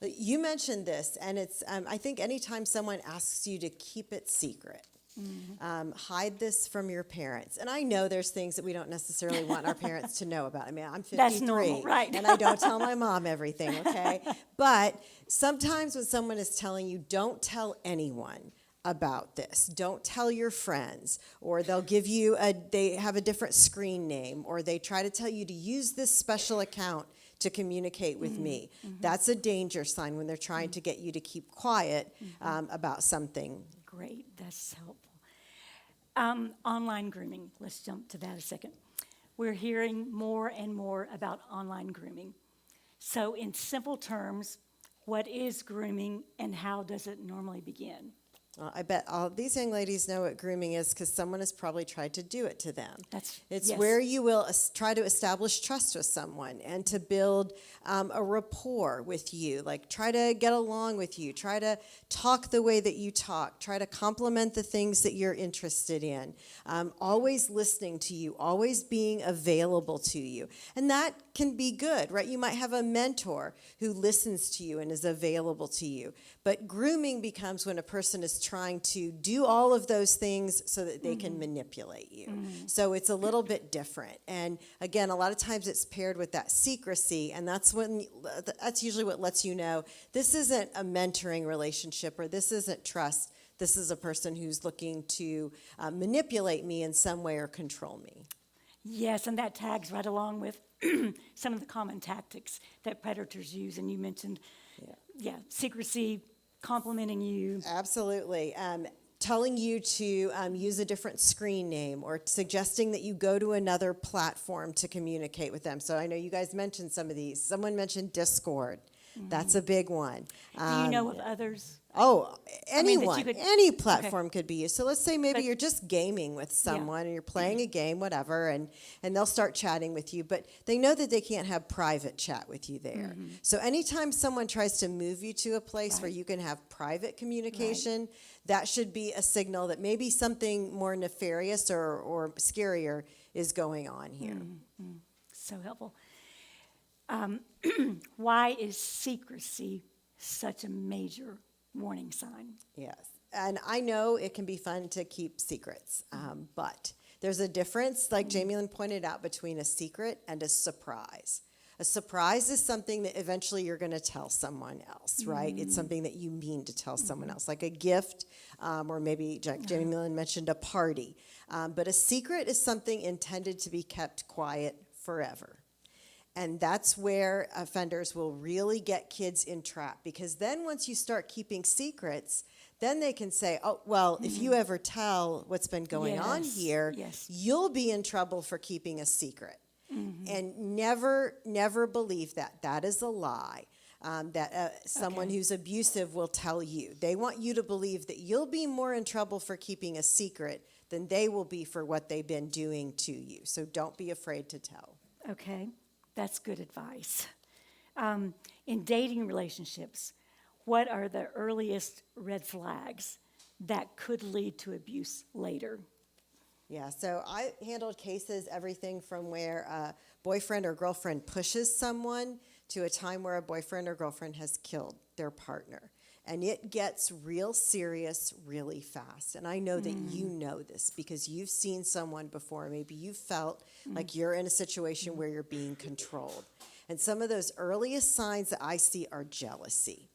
You mentioned this, and it's, I think anytime someone asks you to keep it secret, hide this from your parents. And I know there's things that we don't necessarily want our parents to know about. I mean, I'm 53, That's normal, right? And I don't tell my mom everything, okay? But sometimes when someone is telling you, don't tell anyone about this, don't tell your friends, or they'll give you they have a different screen name, or they try to tell you to use this special account to communicate with me. That's a danger sign when they're trying to get you to keep quiet about something. Great, that's helpful. Online grooming, let's jump to that a second. We're hearing more and more about online grooming. So in simple terms, what is grooming and how does it normally begin? Well, I bet all these young ladies know what grooming is because someone has probably tried to do it to them. It's yes. where you will try to establish trust with someone and to build a rapport with you. Like, try to get along with you. Try to talk the way that you talk. Try to compliment the things that you're interested in. Always listening to you. Always being available to you. And that can be good, right? You might have a mentor who listens to you and is available to you. But grooming becomes when a person is trying to do all of those things so that they can manipulate you. So it's a little bit different. And again, a lot of times it's paired with that secrecy, and that's usually what lets you know this isn't a mentoring relationship or this isn't trust. This is a person who's looking to manipulate me in some way or control me. Yes, and that tags right along with some of the common tactics that predators use. And you mentioned, secrecy, complimenting you. Absolutely. Telling you to use a different screen name or suggesting that you go to another platform to communicate with them. So I know you guys mentioned some of these. Someone mentioned Discord. That's a big one. Do you know of others? Oh, anyone, could- any platform could be used. So let's say maybe you're just gaming with Yeah. someone and you're playing a game, whatever, and they'll start chatting with you, but they know that they can't have private chat with you there. So anytime someone tries to move you to a place where you can have private communication, that should be a signal that maybe something more nefarious or scarier is going on here. So helpful. Why is secrecy such a major warning sign? Yes. And I know it can be fun to keep secrets, but there's a difference, like Jamie Lynn pointed out, between a secret and a surprise. A surprise is something that eventually you're going to tell someone else, right? It's something that you mean to tell someone else, like a gift, or maybe Jamie Lynn mentioned a party. But a secret is something intended to be kept quiet forever. And that's where offenders will really get kids entrapped, because then once you start keeping secrets, then they can say, oh, well, if you ever tell what's been going on here, you'll be in trouble for keeping a secret. And never believe that. That is a lie. That someone who's abusive will tell you. They want you to believe that you'll be more in trouble for keeping a secret than they will be for what they've been doing to you. So don't be afraid to tell. Okay, that's good advice. In dating relationships, what are the earliest red flags that could lead to abuse later? Yeah, so I handled cases, everything from where a boyfriend or girlfriend pushes someone to a time where a boyfriend or girlfriend has killed their partner. And it gets real serious really fast. And I know that you know this because you've seen someone before. Maybe you felt like you're in a situation where you're being controlled. And some of those earliest signs that I see are jealousy.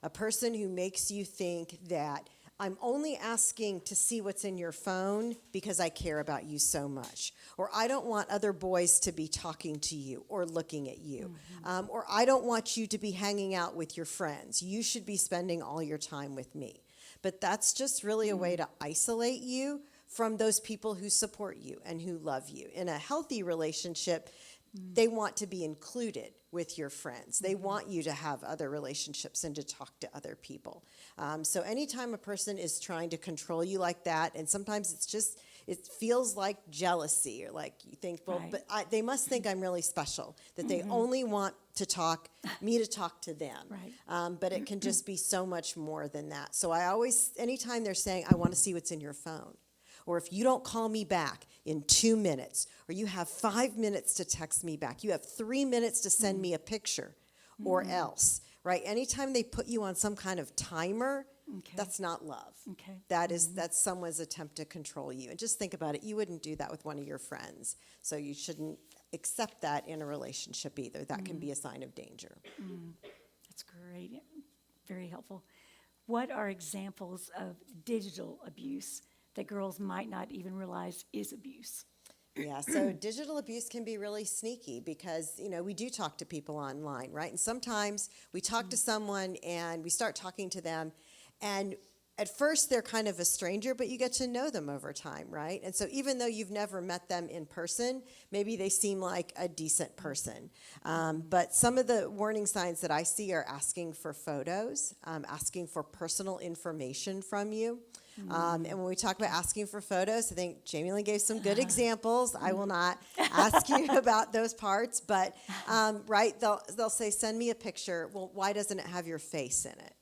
A person who makes you think that I'm only asking to see what's in your phone because I care about you so much. Or I don't want other boys to be talking to you or looking at you. Or I don't want you to be hanging out with your friends. You should be spending all your time with me. But that's just really a way to isolate you from those people who support you and who love you. In a healthy relationship, they want to be included with your friends. They want you to have other relationships and to talk to other people. So anytime a person is trying to control you like that, and sometimes it feels like jealousy, or like you think, well, but they must think I'm really special, that they only want me to talk to them. But it can just be so much more than that. So I always, anytime they're saying, I want to see what's in your phone, or if you don't call me back in 2 minutes, or you have 5 minutes to text me back, you have 3 minutes to send me a picture, or else, right? Anytime they put you on some kind of timer, that's not love. That's someone's attempt to control you. And just think about it. You wouldn't do that with one of your friends. So you shouldn't accept that in a relationship either. That can be a sign of danger. That's great. Very helpful. What are examples of digital abuse that girls might not even realize is abuse? Yeah, so digital abuse can be really sneaky because, we do talk to people online, right? And sometimes we talk to someone and we start talking to them, and at first they're kind of a stranger, but you get to know them over time, right? And so even though you've never met them in person, maybe they seem like a decent person. But some of the warning signs that I see are asking for photos, asking for personal information from you. And when we talk about asking for photos, I think Jamie Lynn gave some good examples. I will not ask you about those parts, but right, they'll say, send me a picture. Well, why doesn't it have your face in it?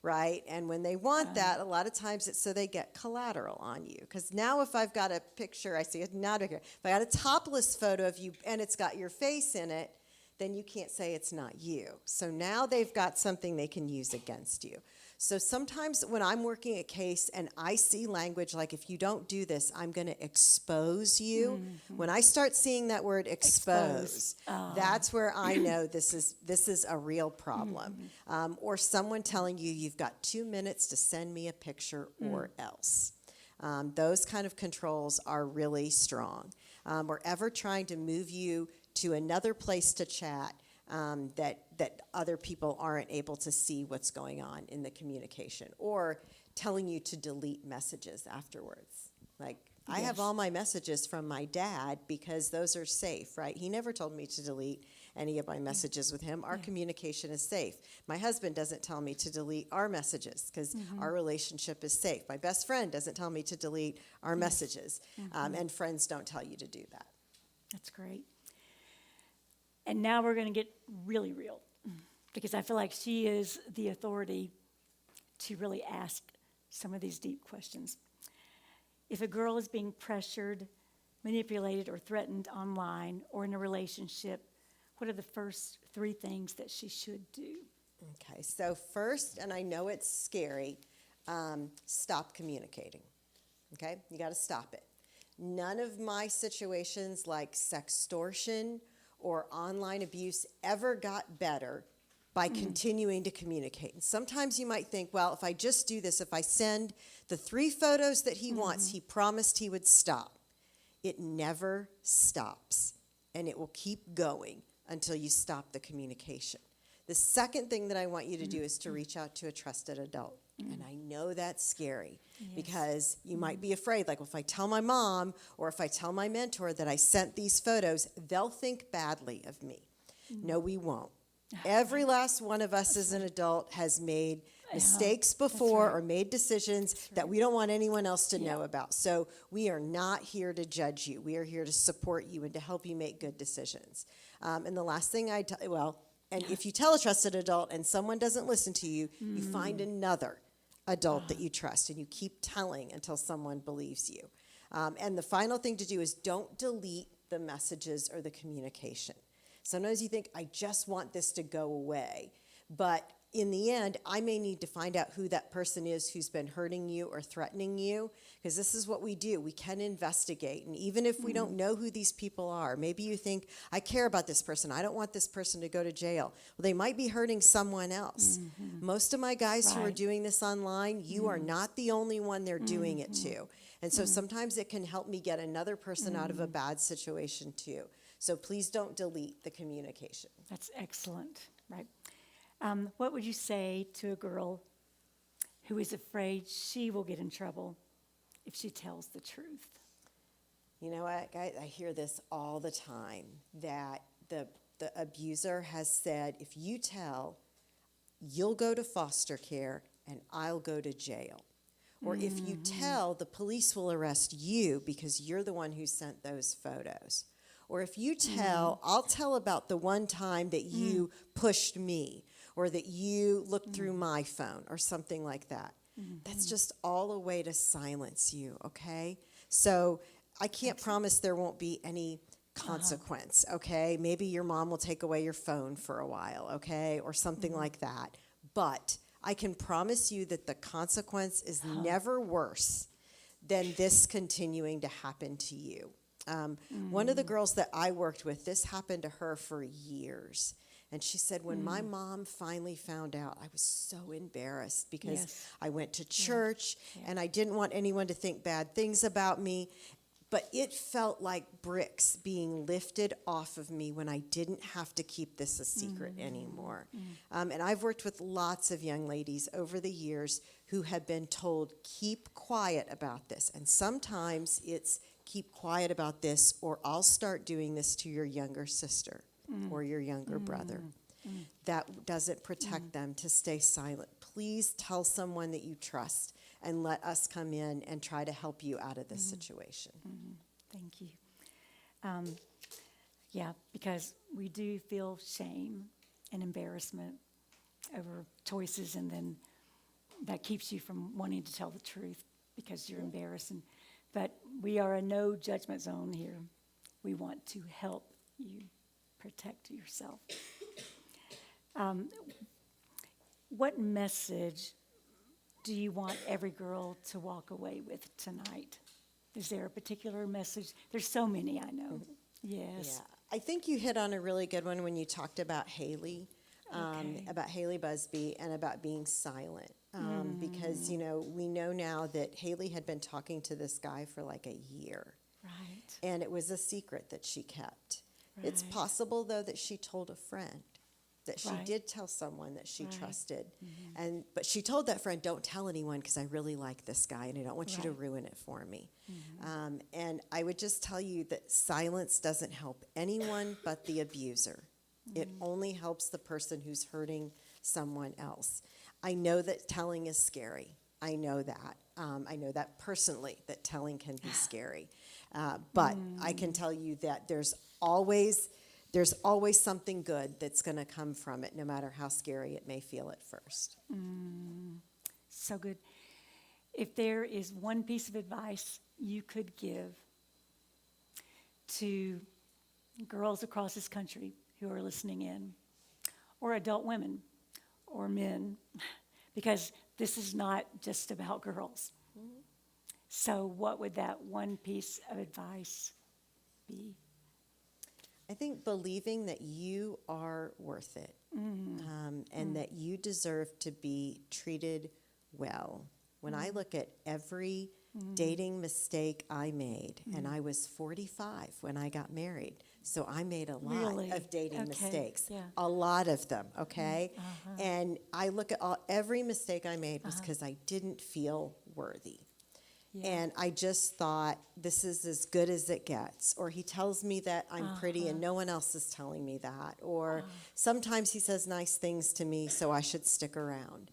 Right? And when they want that, a lot of times it's so they get collateral on you. Because now if I've got a picture, I see it not here. If I got a topless photo of you and it's got your face in it, then you can't say it's not you. So now they've got something they can use against you. So sometimes when I'm working a case and I see language like, if you don't do this, I'm going to expose you. When I start seeing that word expose, that's where I know this is a real problem. Or someone telling you, you've got 2 minutes to send me a picture or else. Those kind of controls are really strong. Or ever trying to move you to another place to chat that other people aren't able to see what's going on in the communication, or telling you to delete messages afterwards. Like, I have all my messages from my dad because those are safe, right? He never told me to delete any of my messages with him. Our communication is safe. My husband doesn't tell me to delete our messages because our relationship is safe. My best friend doesn't tell me to delete our messages, and friends don't tell you to do that. That's great. And now we're going to get really real, because I feel like she is the authority to really ask some of these deep questions. If a girl is being pressured, manipulated, or threatened online or in a relationship, what are the first 3 things that she should do? Okay, so first, and I know it's scary, stop communicating. Okay, you got to stop it. None of my situations like sextortion or online abuse ever got better by continuing to communicate. And sometimes you might think, well, if I just do this, if I send the 3 photos that he wants, he promised he would stop. It never stops, and it will keep going until you stop the communication. The second thing that I want you to do is to reach out to a trusted adult. And I know that's scary because you might be afraid, like, well, if I tell my mom or if I tell my mentor that I sent these photos, they'll think badly of me. No, we won't. Every last one of us as an adult has made mistakes before or made decisions that we don't want anyone else to know about. So we are not here to judge you. We are here to support you and to help you make good decisions. And the last thing and if you tell a trusted adult and someone doesn't listen to you, you find another adult that you trust, and you keep telling until someone believes you. And the final thing to do is don't delete the messages or the communication. Sometimes you think, I just want this to go away. But in the end, I may need to find out who that person is who's been hurting you or threatening you, because this is what we do. We can investigate. And even if we don't know who these people are, maybe you think, I care about this person. I don't want this person to go to jail. Well, they might be hurting someone else. Most of my guys who are doing this online, you are not the only one they're doing it to. And so sometimes it can help me get another person out of a bad situation too. So please don't delete the communication. That's excellent, right? What would you say to a girl who is afraid she will get in trouble if she tells the truth? You know what, guys, I hear this all the time, that the abuser has said, if you tell, you'll go to foster care and I'll go to jail. Or if you tell, the police will arrest you because you're the one who sent those photos. Or if you tell, I'll tell about the one time that you pushed me, or that you looked through my phone, or something like that. That's just all a way to silence you, okay? So I can't promise there won't be any consequence, okay? Maybe your mom will take away your phone for a while, okay? Or something like that. But I can promise you that the consequence is never worse than this continuing to happen to you. One of the girls that I worked with, this happened to her for years. And she said, when my mom finally found out, I was so embarrassed because I went to church and I didn't want anyone to think bad things about me. But it felt like bricks being lifted off of me when I didn't have to keep this a secret anymore. And I've worked with lots of young ladies over the years who have been told, keep quiet about this. And sometimes it's keep quiet about this, or I'll start doing this to your younger sister or your younger brother. That doesn't protect them to stay silent. Please tell someone that you trust and let us come in and try to help you out of this situation. Thank you. Yeah, because we do feel shame and embarrassment over choices, and then that keeps you from wanting to tell the truth because you're embarrassed. But we are a no judgment zone here. We want to help you protect yourself. What message do you want every girl to walk away with tonight? Is there a particular message? There's so many, I know. Yes. Yeah, I think you hit on a really good one when you talked about Haley, about Haley Busby, and about being silent. Because, you know, we know now that Haley had been talking to this guy for like a year. Right. And it was a secret that she kept. It's Right. possible, though, that she told a friend, that she Right. did tell someone that she Right. trusted. But she told that friend, don't tell anyone because I really like this guy and I don't want you to Right. ruin it for me. And I would just tell you that silence doesn't help anyone but the abuser. It only helps the person who's hurting someone else. I know that telling is scary. I know that. I know that personally, that telling can be scary. But I can tell you that there's always something good that's going to come from it, no matter how scary it may feel at first. So good. If there is one piece of advice you could give to girls across this country who are listening in, or adult women, or men, because this is not just about girls. So what would that one piece of advice be? I think believing that you are worth it, and that you deserve to be treated well. When I look at every dating mistake I made, and I was 45 when I got married, so I made a lot Really? of dating Okay, mistakes, yeah. a lot of them, okay? And I look at every mistake I made was because I didn't feel worthy. Yeah. And I just thought, this is as good as it gets. Or he tells me that I'm pretty and no one else is telling me that. Or sometimes he says nice things to me, so I should stick around.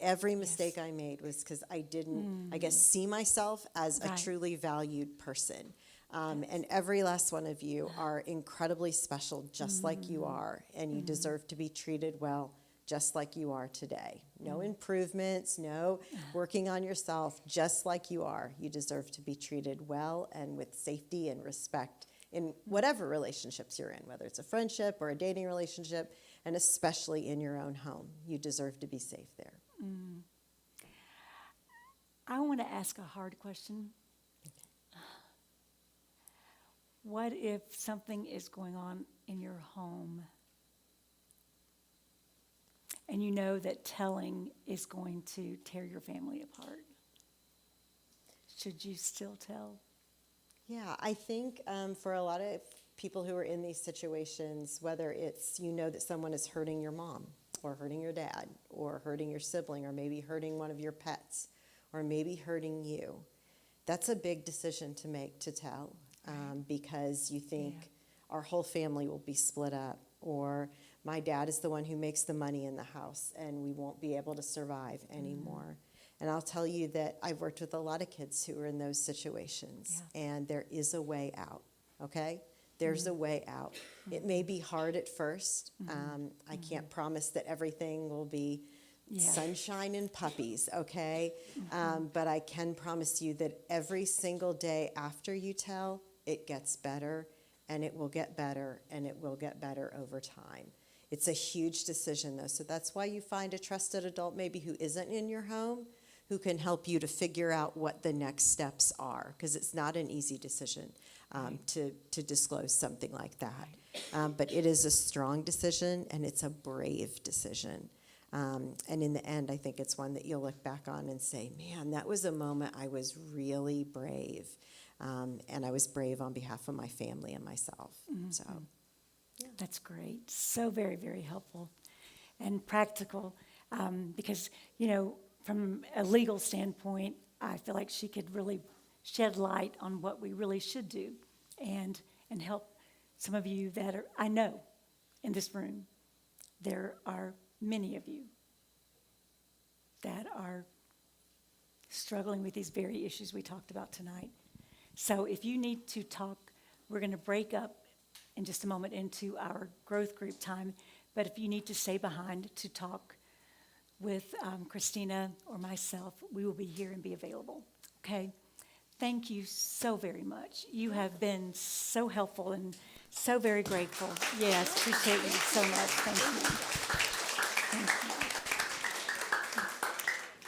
Every mistake I made was because I didn't, I guess, see myself as a Right. truly valued person. And every last one of you are incredibly special, just like you are. And you deserve to be treated well, just like you are today. No improvements, no working on yourself, just like you are. You deserve to be treated well and with safety and respect in whatever relationships you're in, whether it's a friendship or a dating relationship, and especially in your own home. You deserve to be safe there. I want to ask a hard question. What if something is going on in your home and you know that telling is going to tear your family apart? Should you still tell? Yeah, I think for a lot of people who are in these situations, whether it's you know that someone is hurting your mom or hurting your dad or hurting your sibling or maybe hurting one of your pets or maybe hurting you, that's a big decision to make to tell because you think our whole family will be split up, or my dad is the one who makes the money in the house and we won't be able to survive anymore. And I'll tell you that I've worked with a lot of kids who are in those situations, and there is a way out, okay? There's a way out. It may be hard at first. I can't promise that everything will be sunshine and puppies, okay? But I can promise you that every single day after you tell, it gets better, and it will get better, and it will get better over time. It's a huge decision, though, so that's why you find a trusted adult maybe who isn't in your home, who can help you to figure out what the next steps are, because it's not an easy decision to disclose something like that. But it is a strong decision, and it's a brave decision. And in the end, I think it's one that you'll look back on and say, man, that was a moment I was really brave. And I was brave on behalf of my family and myself. So, That's great. So very, very helpful and practical. Because, from a legal standpoint, I feel like she could really shed light on what we really should do and help some of you that are, I know, in this room, there are many of you that are struggling with these very issues we talked about tonight. So if you need to talk, we're going to break up in just a moment into our growth group time. But if you need to stay behind to talk with Christina or myself, we will be here and be available. Okay? Thank you so very much. You have been so helpful and so very grateful. Yes, appreciate you so much. Thank you. Thank you.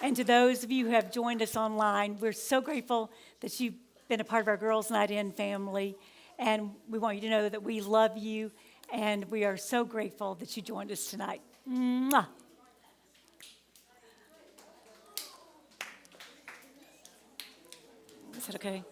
And to those of you who have joined us online, we're so grateful that you've been a part of our Girls Night In family. And we want you to know that we love you, and we are so grateful that you joined us tonight. Mwah. Is that okay?